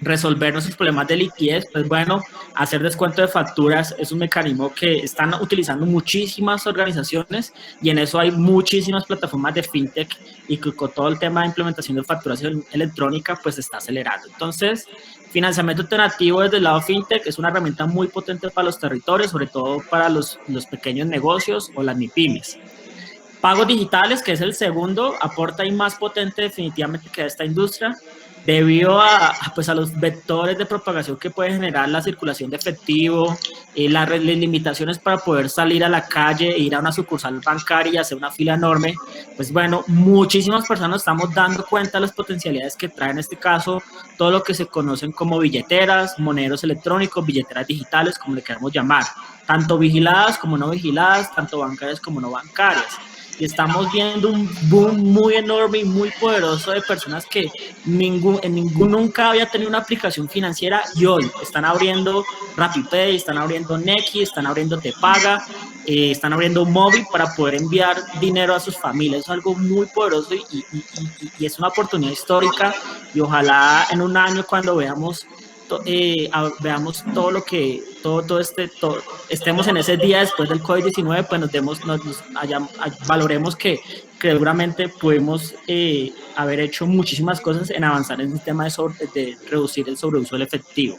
resolver nuestros problemas de liquidez. Pues bueno, hacer descuento de facturas es un mecanismo que están utilizando muchísimas organizaciones y en eso hay muchísimas plataformas de FinTech y que con todo el tema de implementación de facturación electrónica pues está acelerando. Entonces, financiamiento alternativo desde el lado FinTech es una herramienta muy potente para los territorios, sobre todo para los pequeños negocios o las MIPYMES. Pagos digitales, que es el segundo, aporta y más potente definitivamente que esta industria, debido a los vectores de propagación que puede generar la circulación de efectivo, las limitaciones para poder salir a la calle, ir a una sucursal bancaria y hacer una fila enorme. Pues bueno, muchísimas personas estamos dando cuenta de las potencialidades que trae en este caso todo lo que se conocen como billeteras, monederos electrónicos, billeteras digitales, como le queramos llamar, tanto vigiladas como no vigiladas, tanto bancarias como no bancarias. Y estamos viendo un boom muy enorme y muy poderoso de personas que nunca había tenido una aplicación financiera y hoy están abriendo RappiPay, están abriendo Nequi, están abriendo Tepaga, están abriendo móvil para poder enviar dinero a sus familias. Es algo muy poderoso y es una oportunidad histórica y ojalá en un año cuando veamos todo lo que estemos en ese día después del COVID-19, pues valoremos que seguramente pudimos haber hecho muchísimas cosas en avanzar en el tema de reducir el sobreuso del efectivo.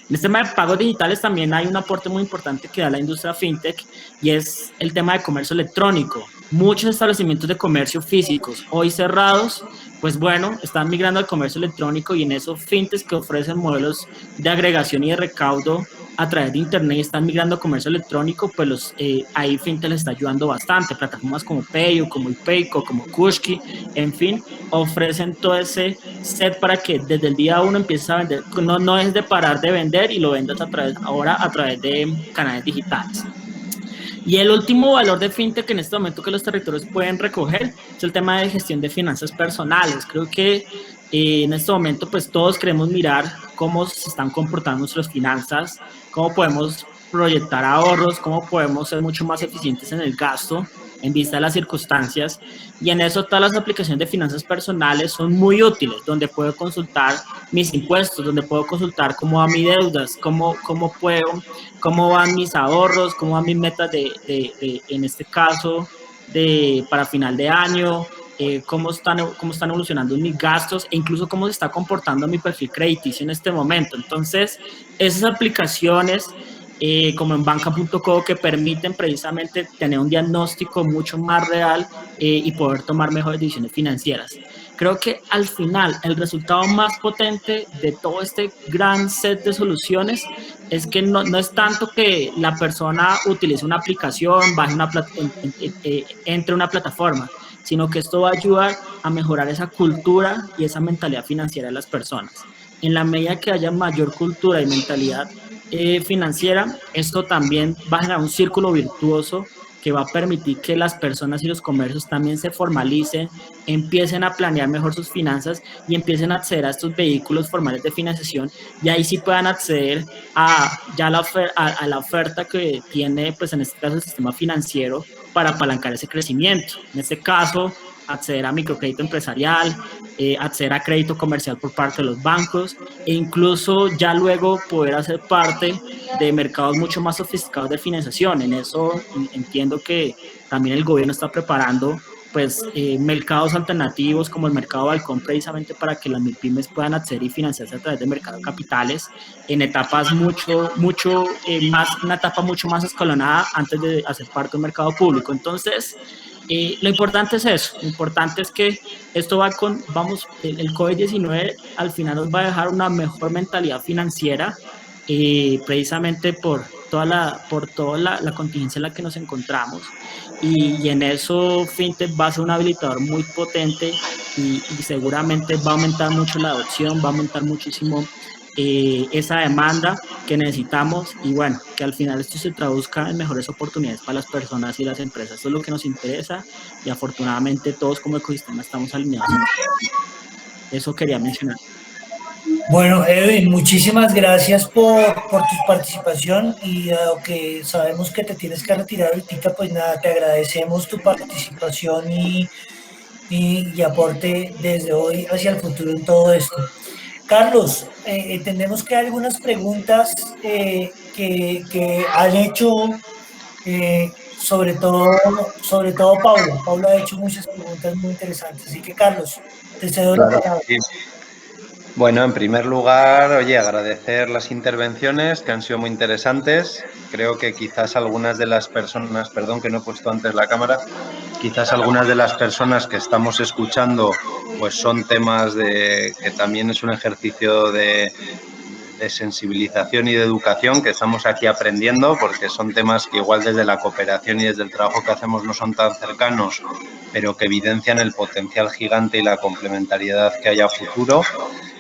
En el tema de pagos digitales también hay un aporte muy importante que da la industria FinTech y es el tema de comercio electrónico. Muchos establecimientos de comercio físicos hoy cerrados, pues bueno, están migrando al comercio electrónico y en esos FinTechs que ofrecen modelos de agregación y de recaudo a través de internet y están migrando a comercio electrónico, pues ahí FinTech les está ayudando bastante. Plataformas como Payo, como iPayco, como Kushki, en fin, ofrecen todo ese set para que desde el día 1 empieces a vender, no es de parar de vender y lo vendas ahora a través de canales digitales. Y el último valor de FinTech en este momento que los territorios pueden recoger es el tema de gestión de finanzas personales. Creo que en este momento pues todos queremos mirar cómo se están comportando nuestras finanzas, cómo podemos proyectar ahorros, cómo podemos ser mucho más eficientes en el gasto, en vista de las circunstancias, y en eso todas las aplicaciones de finanzas personales son muy útiles, donde puedo consultar mis impuestos, donde puedo consultar cómo van mis deudas, cómo van mis ahorros, cómo van mis metas en este caso, para final de año, cómo están evolucionando mis gastos e incluso cómo se está comportando mi perfil crediticio en este momento. Entonces, esas aplicaciones como en banca.co que permiten precisamente tener un diagnóstico mucho más real y poder tomar mejores decisiones financieras. Creo que al final el resultado más potente de todo este gran set de soluciones es que no es tanto que la persona utilice una aplicación, entre una plataforma, sino que esto va a ayudar a mejorar esa cultura y esa mentalidad financiera de las personas. En la medida que haya mayor cultura y mentalidad financiera, esto también va a generar un círculo virtuoso que va a permitir que las personas y los comercios también se formalicen, empiecen a planear mejor sus finanzas y empiecen a acceder a estos vehículos formales de financiación, y ahí sí puedan acceder a la oferta que tiene, pues en este caso, el sistema financiero para apalancar ese crecimiento. En este caso, acceder a microcrédito empresarial, acceder a crédito comercial por parte de los bancos e incluso ya luego poder hacer parte de mercados mucho más sofisticados de financiación. En eso entiendo que también el gobierno está preparando pues mercados alternativos como el mercado balcón, precisamente para que las MIPYMES puedan acceder y financiarse a través del mercado de capitales en etapas una etapa mucho más escalonada antes de hacer parte de un mercado público. Entonces, lo importante es eso, lo importante es que esto el COVID-19 al final nos va a dejar una mejor mentalidad financiera, precisamente por toda la contingencia en la que nos encontramos, y en eso FinTech va a ser un habilitador muy potente y seguramente va a aumentar mucho la adopción, va a aumentar muchísimo esa demanda que necesitamos, y bueno, que al final esto se traduzca en mejores oportunidades para las personas y las empresas. Eso es lo que nos interesa y afortunadamente todos como ecosistema estamos alineados en esto. Eso quería mencionar. Bueno, Edwin, muchísimas gracias por tu participación y dado que sabemos que te tienes que retirar ahorita, pues nada, te agradecemos tu participación y aporte desde hoy hacia el futuro en todo esto. Carlos, entendemos que hay algunas preguntas que han hecho, sobre todo Paula. Paula ha hecho muchas preguntas muy interesantes, así que Carlos, te cedo la palabra. Sí. Bueno, en primer lugar, oye, agradecer las intervenciones que han sido muy interesantes. Creo que quizás algunas de las personas, perdón que no he puesto antes la cámara, quizás algunas de las personas que estamos escuchando pues son temas que también es un ejercicio de sensibilización y de educación que estamos aquí aprendiendo, porque son temas que igual desde la cooperación y desde el trabajo que hacemos no son tan cercanos, pero que evidencian el potencial gigante y la complementariedad que hay a futuro.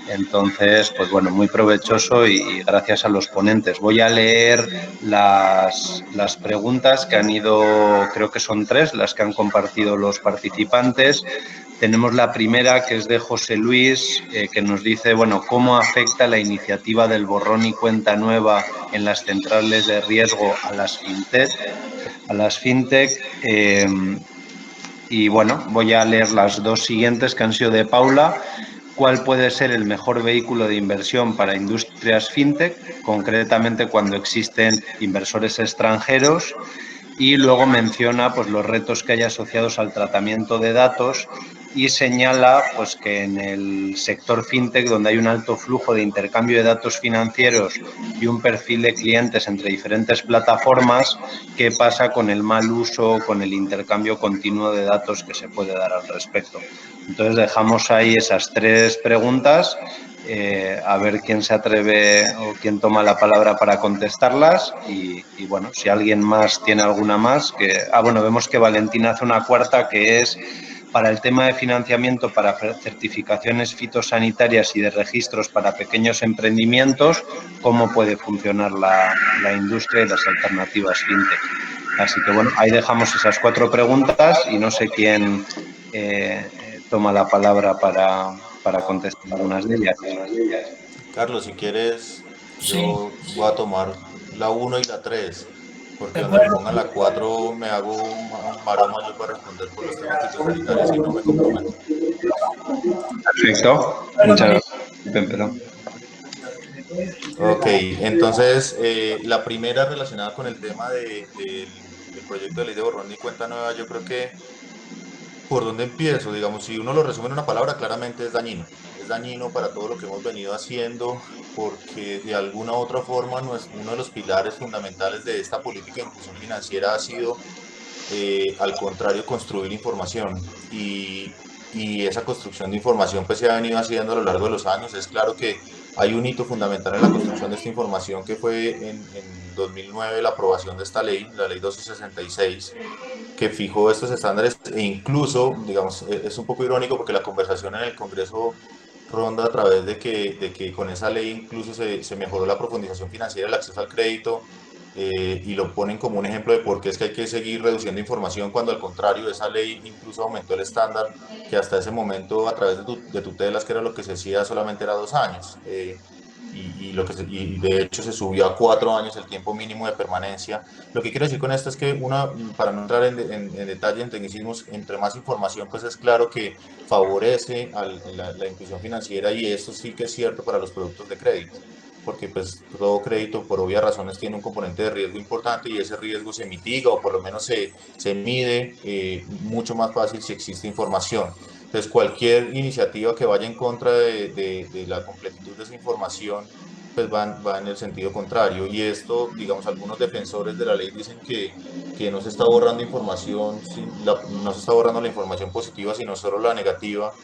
Entonces, pues bueno, muy provechoso y gracias a los ponentes. Voy a leer las preguntas que han ido, creo que son 3, las que han compartido los participantes. Tenemos la primera, que es de José Luis, que nos dice, bueno, ¿cómo afecta la iniciativa del borrón y cuenta nueva en las centrales de riesgo a las fintech? Y bueno, voy a leer las 2 siguientes que han sido de Paula. ¿Cuál puede ser el mejor vehículo de inversión para industrias fintech, concretamente cuando existen inversores extranjeros? Y luego menciona pues los retos que hay asociados al tratamiento de datos y señala pues que en el sector fintech, donde hay un alto flujo de intercambio de datos financieros y un perfil de clientes entre diferentes plataformas, ¿qué pasa con el mal uso, con el intercambio continuo de datos que se puede dar al respecto? Entonces dejamos ahí esas 3 preguntas, a ver quién se atreve o quién toma la palabra para contestarlas y bueno, si alguien más tiene alguna más. Bueno, vemos que Valentina hace una cuarta, que es para el tema de financiamiento para certificaciones fitosanitarias y de registros para pequeños emprendimientos, ¿cómo puede funcionar la industria y las alternativas fintech? Así que bueno, ahí dejamos esas 4 preguntas y no sé quién toma la palabra para contestar algunas de ellas. Carlos, si quieres, Sí. yo voy a tomar la 1 y la 3. porque De donde me acuerdo. pongan la 4 me hago un maroma yo para responder por los temas fitosanitarios y no me comprometo. Perfecto. Bueno, Muchas María. gracias, Pedro. Ok, entonces la primera relacionada con el tema del proyecto de ley de borrón y cuenta nueva, yo creo que por dónde empiezo, digamos, si uno lo resume en una palabra, claramente es dañino. Es dañino para todo lo que hemos venido haciendo porque de alguna u otra forma uno de los pilares fundamentales de esta política de inclusión financiera ha sido al contrario, construir información y esa construcción de información pues se ha venido haciendo a lo largo de los años. Es claro que hay un hito fundamental en la construcción de esta información que fue en 2009 la aprobación de esta ley, la ley 1266, que fijó estos estándares e incluso, digamos, es un poco irónico porque la conversación en el Congreso ronda a través de que con esa ley incluso se mejoró la profundización financiera, el acceso al crédito, y lo ponen como un ejemplo de por qué es que hay que seguir reduciendo información cuando al contrario esa ley incluso aumentó el estándar que hasta ese momento a través de tutelas, que era lo que se hacía, solamente era 2 años. Y de hecho se subió a 4 años el tiempo mínimo de permanencia. Lo que quiero decir con esto es que para no entrar en detalle en tecnicismos, entre más información pues es claro que favorece a la inclusión financiera y esto sí que es cierto para los productos de crédito porque pues todo crédito por obvias razones tiene un componente de riesgo importante y ese riesgo se mitiga o por lo menos se mide mucho más fácil si existe información. Entonces cualquier iniciativa que vaya en contra de la completitud de esa información pues va en el sentido contrario y esto, digamos, algunos defensores de la ley dicen que no se está borrando información, no se está borrando la información positiva, sino solo la negativa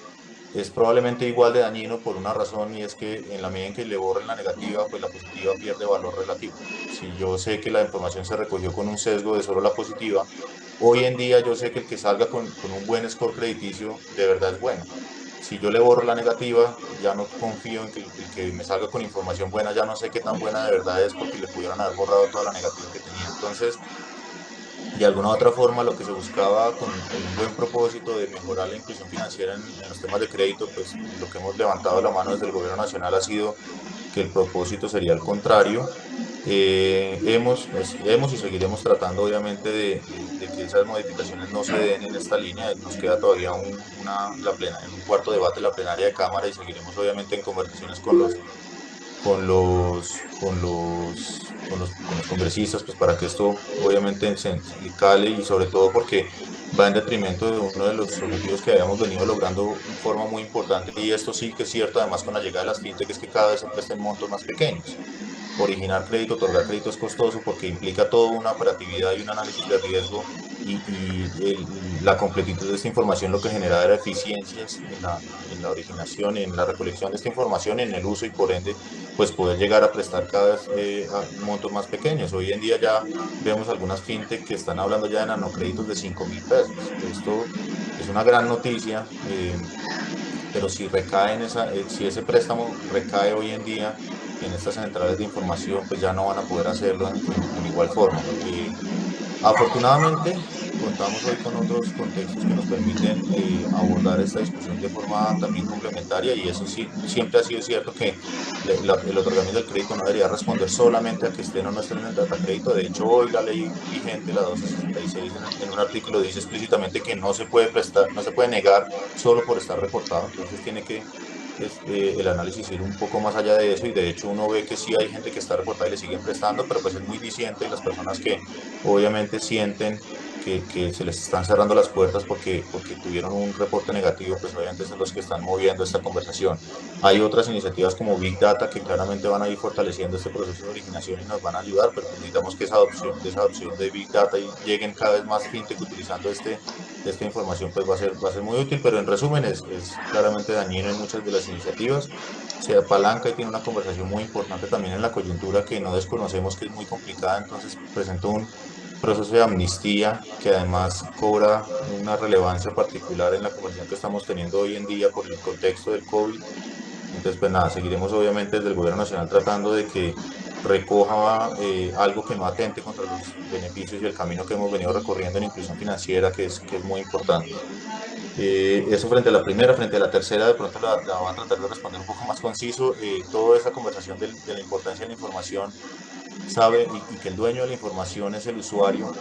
es probablemente igual de dañino por una razón y es que en la medida en que le borren la negativa, pues la positiva pierde valor relativo. Si yo sé que la información se recogió con un sesgo de solo la positiva, hoy en día yo sé que el que salga con un buen score crediticio de verdad es bueno. Si yo le borro la negativa, ya no confío en que el que me salga con información buena, ya no sé qué tan buena de verdad es porque le pudieron haber borrado toda la negativa que tenía. Entonces, de alguna u otra forma, lo que se buscaba con un buen propósito de mejorar la inclusión financiera en los temas de crédito, pues lo que hemos levantado la mano desde el gobierno nacional ha sido que el propósito sería el contrario. Hemos y seguiremos tratando obviamente de que esas modificaciones no se den en esta línea. Nos queda todavía en un cuarto debate la plenaria de Cámara y seguiremos obviamente en conversaciones con los congresistas, pues para que esto obviamente se cale y sobre todo porque va en detrimento de uno de los objetivos que habíamos venido logrando de forma muy importante y esto sí que es cierto además con la llegada de las fintech es que cada vez se presten montos más pequeños. Originar crédito, otorgar crédito es costoso porque implica toda una operatividad y un análisis de riesgo la completitud de esta información lo que genera era eficiencias en la originación, en la recolección de esta información, en el uso y por ende pues poder llegar a prestar cada vez a montos más pequeños. Hoy en día ya vemos algunas fintech que están hablando ya de nanocréditos de 5.000 pesos. Esto es una gran noticia, pero si recae si ese préstamo recae hoy en día en estas centrales de información, pues ya no van a poder hacerlo en igual forma. Afortunadamente, contamos hoy con otros contextos que nos permiten abordar esta discusión de forma también complementaria y eso sí, siempre ha sido cierto que el otorgamiento del crédito no debería responder solamente a que estén o no estén en el data crédito. De hecho, hoy la ley vigente, la 1266, en un artículo dice explícitamente que no se puede prestar, no se puede negar solo por estar reportado. Entonces tiene que el análisis ir un poco más allá de eso y de hecho uno ve que sí hay gente que está reportada y le siguen prestando, pero pues es muy diciente las personas que obviamente sienten que se les están cerrando las puertas porque tuvieron un reporte negativo, pues obviamente son los que están moviendo esta conversación. Hay otras iniciativas como Big Data que claramente van a ir fortaleciendo este proceso de originación y nos van a ayudar, pero pues necesitamos que esa adopción de Big Data y lleguen cada vez más fintech utilizando esta información, pues va a ser muy útil, pero en resumen es claramente dañino en muchas de las iniciativas. Se apalanca y tiene una conversación muy importante también en la coyuntura que no desconocemos que es muy complicada, entonces presento un proceso de amnistía que además cobra una relevancia particular en la conversación que estamos teniendo hoy en día por el contexto del COVID. Entonces, pues nada, seguiremos obviamente desde el Gobierno Nacional tratando de que recoja algo que no atente contra los beneficios y el camino que hemos venido recorriendo en inclusión financiera, que es muy importante. Eso frente a la primera, frente a la tercera, de pronto la voy a tratar de responder un poco más conciso. Toda esa conversación de la importancia de la información sabe y que el dueño de la información es el usuario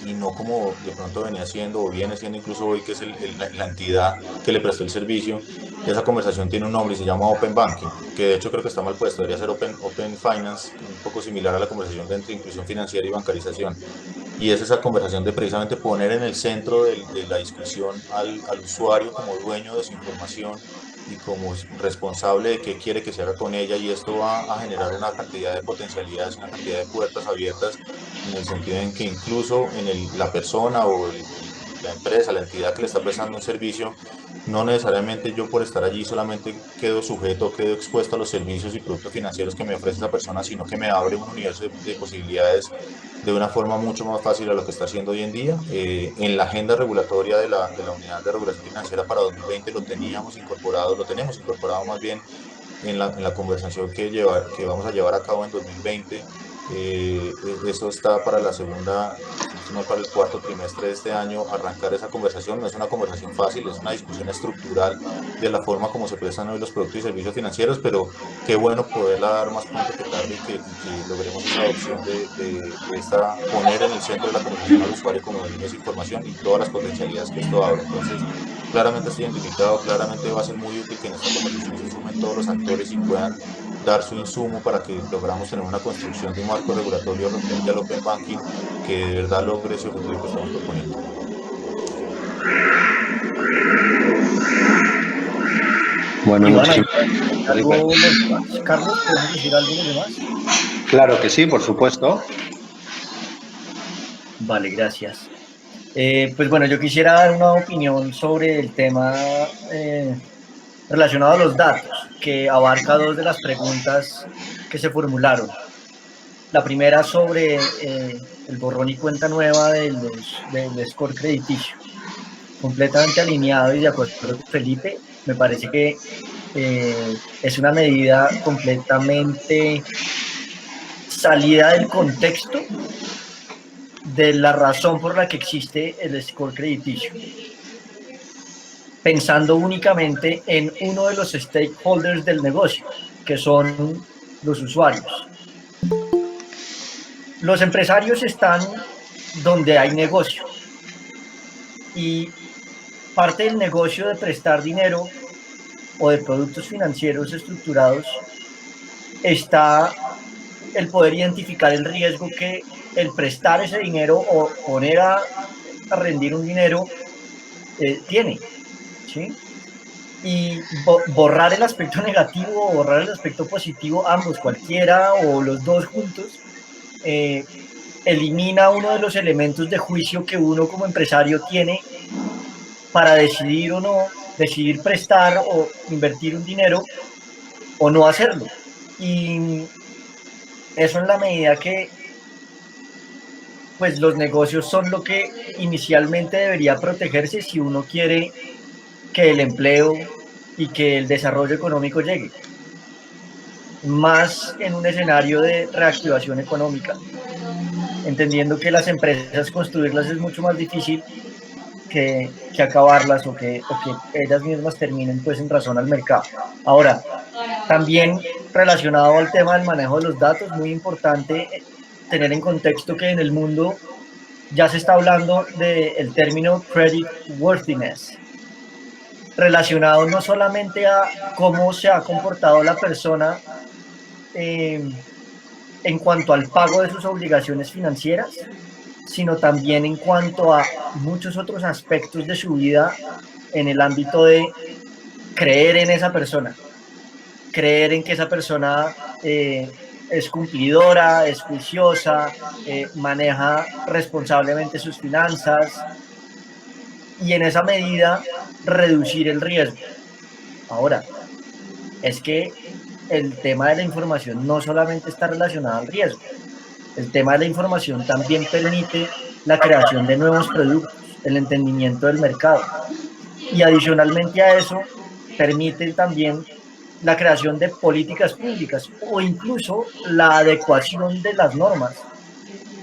y no como de pronto venía siendo o viene siendo incluso hoy, que es la entidad que le prestó el servicio. Esa conversación tiene un nombre y se llama Open Banking, que de hecho creo que está mal puesto, debería ser Open Finance, un poco similar a la conversación de entre inclusión financiera y bancarización. Y es esa conversación de precisamente poner en el centro de la discusión al usuario como dueño de su información y como responsable de qué quiere que se haga con ella, y esto va a generar una cantidad de potencialidades, una cantidad de puertas abiertas, en el sentido en que incluso la persona o la empresa, la entidad que le está prestando un servicio, no necesariamente yo por estar allí solamente quedo sujeto, quedo expuesto a los servicios y productos financieros que me ofrece esa persona, sino que me abre un universo de posibilidades de una forma mucho más fácil a lo que está haciendo hoy en día. En la agenda regulatoria de la Unidad de Regulación Financiera para 2020 lo teníamos incorporado, lo tenemos incorporado más bien en la conversación que vamos a llevar a cabo en 2020. Eso está para la segunda, no para el cuarto trimestre de este año, arrancar esa conversación. No es una conversación fácil, es una discusión estructural de la forma como se prestan hoy los productos y servicios financieros, pero qué bueno poderla dar más pronto que tarde y que logremos esa adopción poner en el centro de la conversación al usuario como dueño de esa información y todas las potencialidades que esto abre. Entonces, claramente está identificado, claramente va a ser muy útil que en esta conversación se sumen todos los actores y puedan dar su insumo para que logramos tener una construcción de un marco regulatorio referente al Open Banking que de verdad logre ese objetivo que estamos proponiendo. Bueno, Iván, muchísimas ¿algo gracias. los demás? Carlos, ¿podemos decir algo los demás? Claro que sí, por supuesto. Vale, gracias. Pues bueno, yo quisiera dar una opinión sobre el tema relacionado a los datos, que abarca dos de las preguntas que se formularon. La primera sobre el borrón y cuenta nueva del score crediticio. Completamente alineado y de acuerdo con Felipe, me parece que es una medida completamente salida del contexto de la razón por la que existe el score crediticio, pensando únicamente en uno de los stakeholders del negocio, que son los usuarios. Los empresarios están donde hay negocio y parte del negocio de prestar dinero o de productos financieros estructurados está el poder identificar el riesgo que el prestar ese dinero o poner a rendir un dinero tiene, ¿sí? Y borrar el aspecto negativo o borrar el aspecto positivo, ambos, cualquiera o los dos juntos, elimina uno de los elementos de juicio que uno como empresario tiene para decidir o no, decidir prestar o invertir un dinero o no hacerlo. Y eso en la medida que pues los negocios son lo que inicialmente debería protegerse si uno quiere que el empleo y que el desarrollo económico llegue, más en un escenario de reactivación económica, entendiendo que las empresas construirlas es mucho más difícil que acabarlas o que ellas mismas terminen pues en razón al mercado. Ahora, también relacionado al tema del manejo de los datos, muy importante tener en contexto que en el mundo ya se está hablando del término credit worthiness, relacionado no solamente a cómo se ha comportado la persona en cuanto al pago de sus obligaciones financieras, sino también en cuanto a muchos otros aspectos de su vida en el ámbito de creer en esa persona, creer en que esa persona es cumplidora, es juiciosa, maneja responsablemente sus finanzas y en esa medida reducir el riesgo. Ahora, es que el tema de la información no solamente está relacionado al riesgo, el tema de la información también permite la creación de nuevos productos, el entendimiento del mercado y adicionalmente a eso permite también la creación de políticas públicas o incluso la adecuación de las normas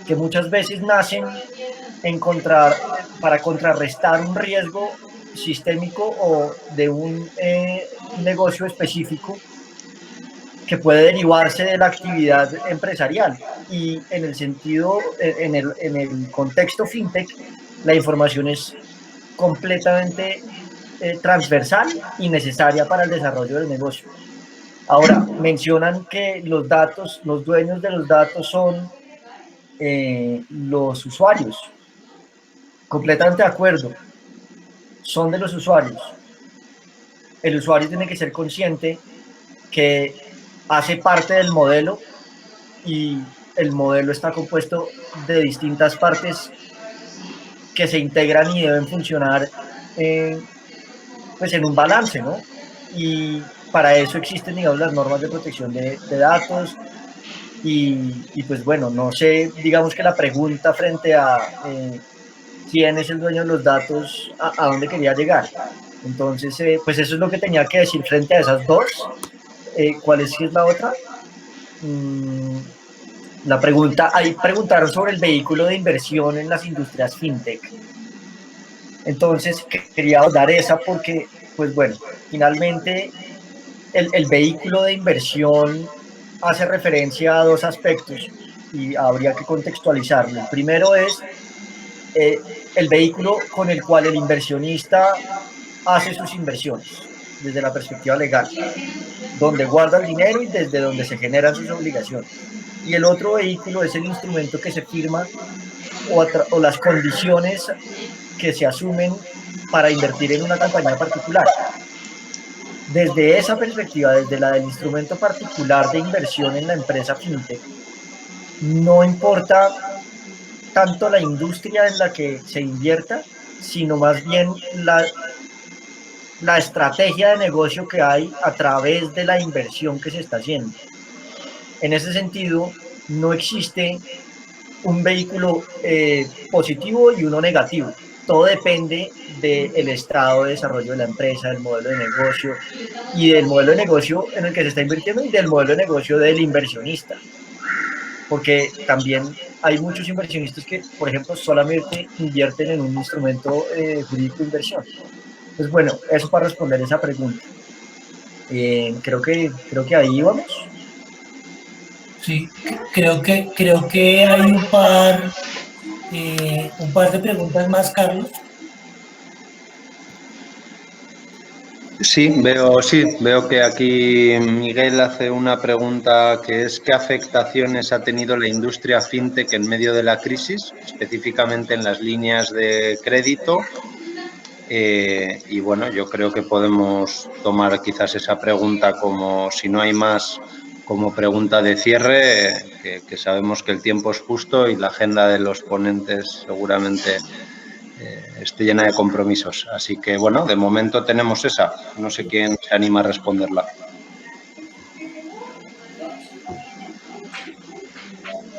que muchas veces nacen para contrarrestar un riesgo sistémico o de un negocio específico que puede derivarse de la actividad empresarial. Y en el sentido, en el contexto fintech, la información es completamente transversal y necesaria para el desarrollo del negocio. Ahora, mencionan que los datos, los dueños de los datos son los usuarios. Completamente de acuerdo. Son de los usuarios. El usuario tiene que ser consciente que hace parte del modelo y el modelo está compuesto de distintas partes que se integran y deben funcionar pues en un balance, ¿no? Y para eso existen, digamos, las normas de protección de datos y pues bueno, no sé, digamos que la pregunta frente a quién es el dueño de los datos, a dónde quería llegar. Entonces, pues eso es lo que tenía que decir frente a esas dos. ¿Cuál es la otra? La pregunta, ahí preguntaron sobre el vehículo de inversión en las industrias fintech. Entonces, quería dar esa porque, pues bueno, finalmente el vehículo de inversión hace referencia a dos aspectos y habría que contextualizarlo. El primero es el vehículo con el cual el inversionista hace sus inversiones desde la perspectiva legal, donde guarda el dinero y desde donde se generan sus obligaciones. Y el otro vehículo es el instrumento que se firma o las condiciones que se asumen para invertir en una compañía particular. Desde esa perspectiva, desde la del instrumento particular de inversión en la empresa fintech, no importa tanto la industria en la que se invierta, sino más bien la estrategia de negocio que hay a través de la inversión que se está haciendo. En ese sentido, no existe un vehículo positivo y uno negativo. Todo depende del estado de desarrollo de la empresa, del modelo de negocio y del modelo de negocio en el que se está invirtiendo y del modelo de negocio del inversionista. Porque también hay muchos inversionistas que, por ejemplo, solamente invierten en un instrumento jurídico de inversión. Pues bueno, eso para responder esa pregunta. Creo que ahí vamos. Sí, creo que hay un par de preguntas más, Carlos. Sí, veo que aquí Miguel hace una pregunta que es ¿qué afectaciones ha tenido la industria fintech en medio de la crisis, específicamente en las líneas de crédito? Y bueno, yo creo que podemos tomar quizás esa pregunta como, si no hay más, como pregunta de cierre, que sabemos que el tiempo es justo y la agenda de los ponentes seguramente esté llena de compromisos. Así que, bueno, de momento tenemos esa. No sé quién se anima a responderla.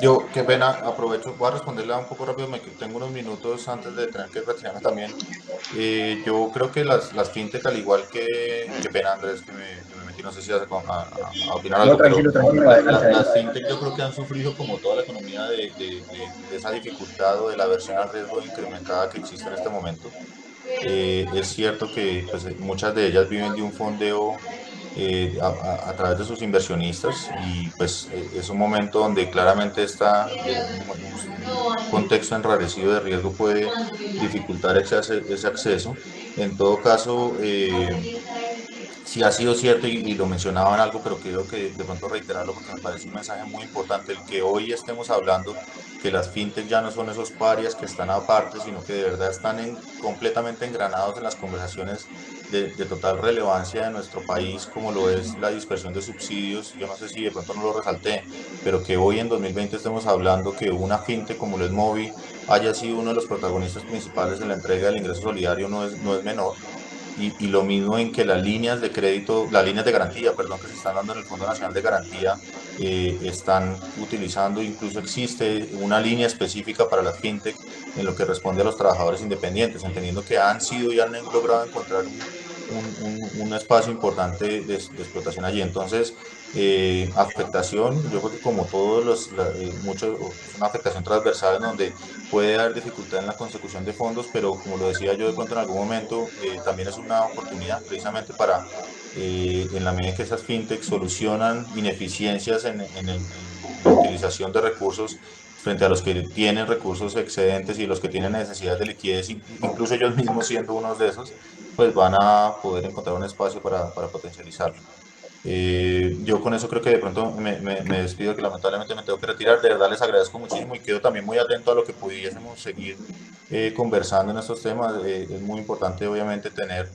Yo, qué pena, aprovecho, voy a responderla un poco rápido, tengo unos minutos antes de tener que retirarme también. Yo creo que las fintech, al igual qué pena Andrés, que me metí, no sé si vas a opinar No, algo, pero tranquilo, adelante. las fintech yo creo que han sufrido como toda la economía de esa dificultad o de la aversión al riesgo incrementada que existe en este momento. Es cierto que pues, muchas de ellas viven de un fondeo a través de sus inversionistas y pues es un momento donde claramente un contexto enrarecido de riesgo puede dificultar ese acceso. En todo caso, sí ha sido cierto y lo mencionaban algo, pero quiero que de pronto reiterarlo porque me parece un mensaje muy importante el que hoy estemos hablando que las fintech ya no son esos parias que están aparte, sino que de verdad están completamente engranados en las conversaciones de total relevancia de nuestro país, como lo es la dispersión de subsidios. Yo no sé si de pronto no lo resalté, pero que hoy en 2020 estemos hablando que una fintech como lo es Movi haya sido uno de los protagonistas principales en la entrega del ingreso solidario no es menor. Y lo mismo en que las líneas de crédito, las líneas de garantía, perdón, que se están dando en el Fondo Nacional de Garantía, están utilizando, incluso existe una línea específica para las fintech en lo que responde a los trabajadores independientes, entendiendo que han sido y han logrado encontrar un espacio importante de explotación allí. Entonces, afectación, yo creo que como todos es una afectación transversal en donde puede haber dificultad en la consecución de fondos, pero como lo decía yo de pronto en algún momento, también es una oportunidad precisamente para en la medida que esas fintech solucionan ineficiencias en la utilización de recursos frente a los que tienen recursos excedentes y los que tienen necesidad de liquidez, incluso ellos mismos siendo unos de esos, pues van a poder encontrar un espacio para potencializarlo. Yo con eso creo que de pronto me despido, que lamentablemente me tengo que retirar. De verdad les agradezco muchísimo y quedo también muy atento a lo que pudiésemos seguir conversando en estos temas. Es muy importante obviamente tener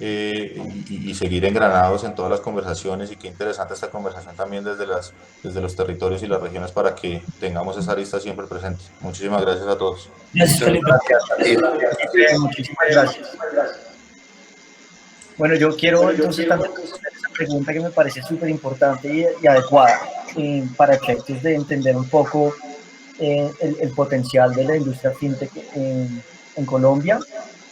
y seguir engranados en todas las conversaciones, y qué interesante esta conversación también desde los territorios y las regiones, para que tengamos esa lista siempre presente. Muchísimas gracias a todos. Gracias, Muchas Felipe. gracias a ti. Muchísimas gracias. Bueno, yo quiero entonces también hacer esa pregunta que me parece súper importante y adecuada para efectos de entender un poco el potencial de la industria fintech en Colombia,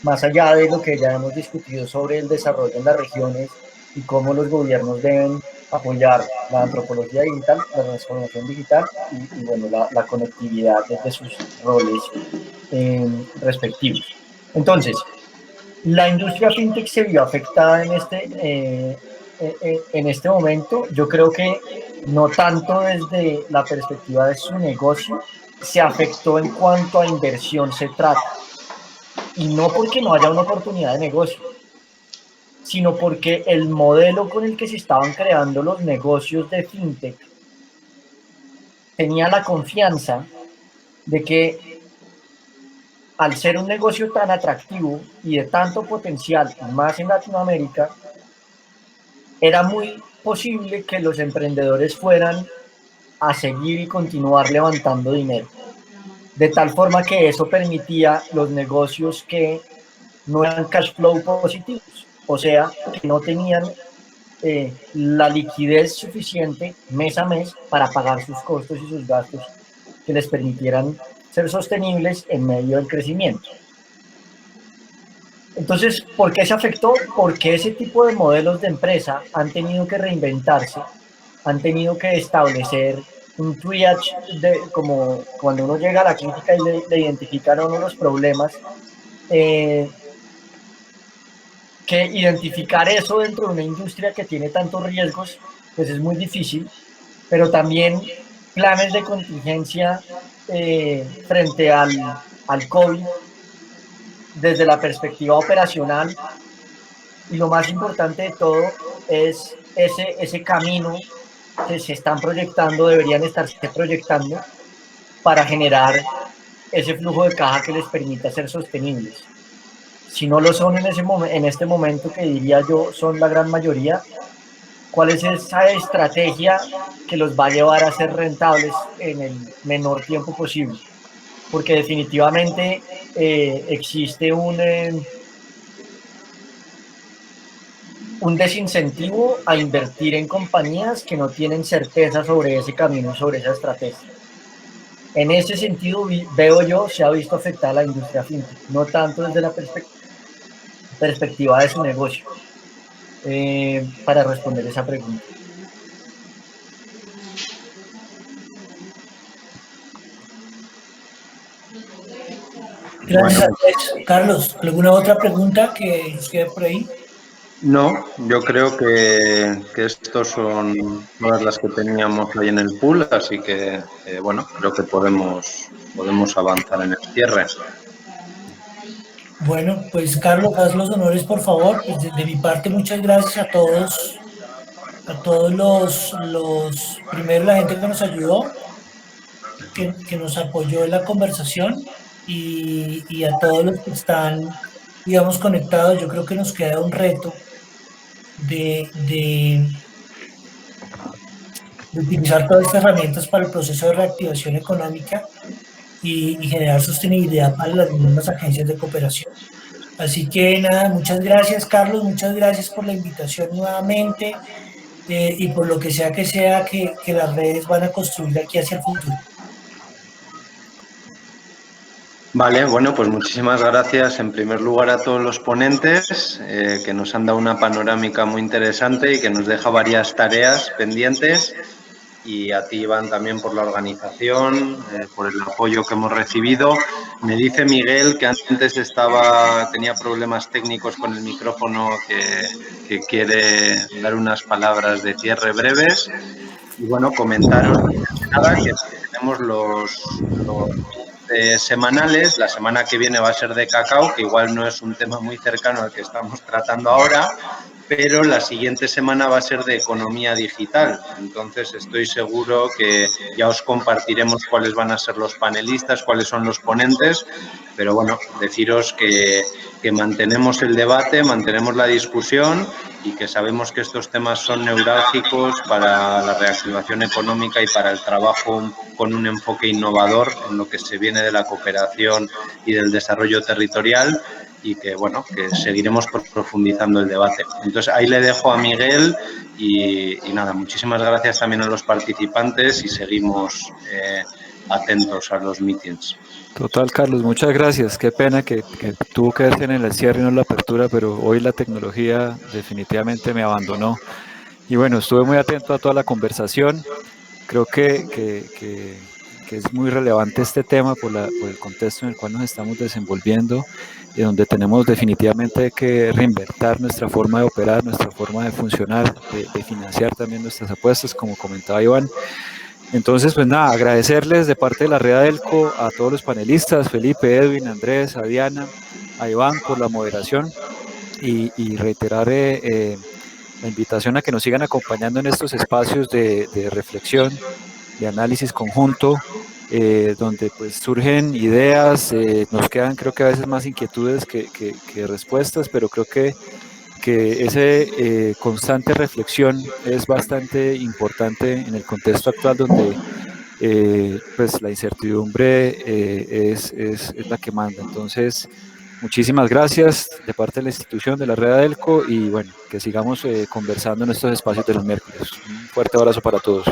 más allá de lo que ya hemos discutido sobre el desarrollo en las regiones y cómo los gobiernos deben apoyar la antropología digital, la transformación digital y bueno, la conectividad desde sus roles respectivos. Entonces, la industria fintech se vio afectada en este momento. Yo creo que no tanto desde la perspectiva de su negocio, se afectó en cuanto a inversión se trata. Y no porque no haya una oportunidad de negocio, sino porque el modelo con el que se estaban creando los negocios de fintech tenía la confianza de que al ser un negocio tan atractivo y de tanto potencial, más en Latinoamérica, era muy posible que los emprendedores fueran a seguir y continuar levantando dinero. De tal forma que eso permitía los negocios que no eran cash flow positivos, o sea, que no tenían la liquidez suficiente mes a mes para pagar sus costos y sus gastos que les permitieran ser sostenibles en medio del crecimiento. Entonces, ¿por qué se afectó? Porque ese tipo de modelos de empresa han tenido que reinventarse, han tenido que establecer un triage, como cuando uno llega a la clínica y le identifican a uno los problemas, que identificar eso dentro de una industria que tiene tantos riesgos, pues es muy difícil, pero también planes de contingencia frente al COVID, desde la perspectiva operacional, y lo más importante de todo es ese camino que se están proyectando, deberían estarse proyectando para generar ese flujo de caja que les permita ser sostenibles. Si no lo son en este momento, que diría yo son la gran mayoría, ¿cuál es esa estrategia que los va a llevar a ser rentables en el menor tiempo posible? Porque definitivamente existe un desincentivo a invertir en compañías que no tienen certeza sobre ese camino, sobre esa estrategia. En ese sentido, veo yo, se ha visto afectada la industria fintech, no tanto desde la perspectiva de su negocio, para responder esa pregunta. Gracias, Andrés. Carlos, ¿alguna otra pregunta que nos quede por ahí? No, yo creo que estos son todas las que teníamos ahí en el pool, así que, bueno, creo que podemos avanzar en el cierre. Bueno, pues Carlos, haz los honores, por favor. Pues de mi parte, muchas gracias a todos los primero la gente que nos ayudó, que nos apoyó en la conversación, y a todos los que están, digamos, conectados. Yo creo que nos queda un reto de utilizar todas estas herramientas para el proceso de reactivación económica y generar sostenibilidad para las mismas agencias de cooperación. Así que nada, muchas gracias, Carlos, muchas gracias por la invitación nuevamente, y por lo que sea que las redes van a construir aquí hacia el futuro. Vale, bueno, pues muchísimas gracias en primer lugar a todos los ponentes, que nos han dado una panorámica muy interesante y que nos deja varias tareas pendientes. y a ti, Iván, también por la organización, por el apoyo que hemos recibido. Me dice Miguel que antes tenía problemas técnicos con el micrófono, que quiere dar unas palabras de cierre breves. Y bueno, comentaros nada que tenemos los semanales. La semana que viene va a ser de cacao, que igual no es un tema muy cercano al que estamos tratando ahora, pero la siguiente semana va a ser de economía digital. Entonces estoy seguro que ya os compartiremos cuáles van a ser los panelistas, cuáles son los ponentes, pero bueno, deciros que mantenemos el debate, mantenemos la discusión y que sabemos que estos temas son neurálgicos para la reactivación económica y para el trabajo con un enfoque innovador en lo que se viene de la cooperación y del desarrollo territorial, y que, bueno, que seguiremos profundizando el debate. Entonces, ahí le dejo a Miguel y nada, muchísimas gracias también a los participantes y seguimos atentos a los meetings. Total, Carlos, muchas gracias. Qué pena que tuvo que verse en el cierre y no en la apertura, pero hoy la tecnología definitivamente me abandonó. Y bueno, estuve muy atento a toda la conversación. Creo que es muy relevante este tema por el contexto en el cual nos estamos desenvolviendo, y donde tenemos definitivamente que reinventar nuestra forma de operar, nuestra forma de funcionar, de financiar también nuestras apuestas, como comentaba Iván. Entonces, pues nada, agradecerles de parte de la Red ADELCO a todos los panelistas, Felipe, Edwin, Andrés, a Diana, a Iván por la moderación, y reiterar la invitación a que nos sigan acompañando en estos espacios de reflexión, de análisis conjunto, donde pues surgen ideas, nos quedan creo que a veces más inquietudes que respuestas, pero creo que esa constante reflexión es bastante importante en el contexto actual, donde pues la incertidumbre es la que manda. Entonces, muchísimas gracias de parte de la institución, de la Red ADELCO, y bueno, que sigamos conversando en estos espacios de los miércoles. Un fuerte abrazo para todos.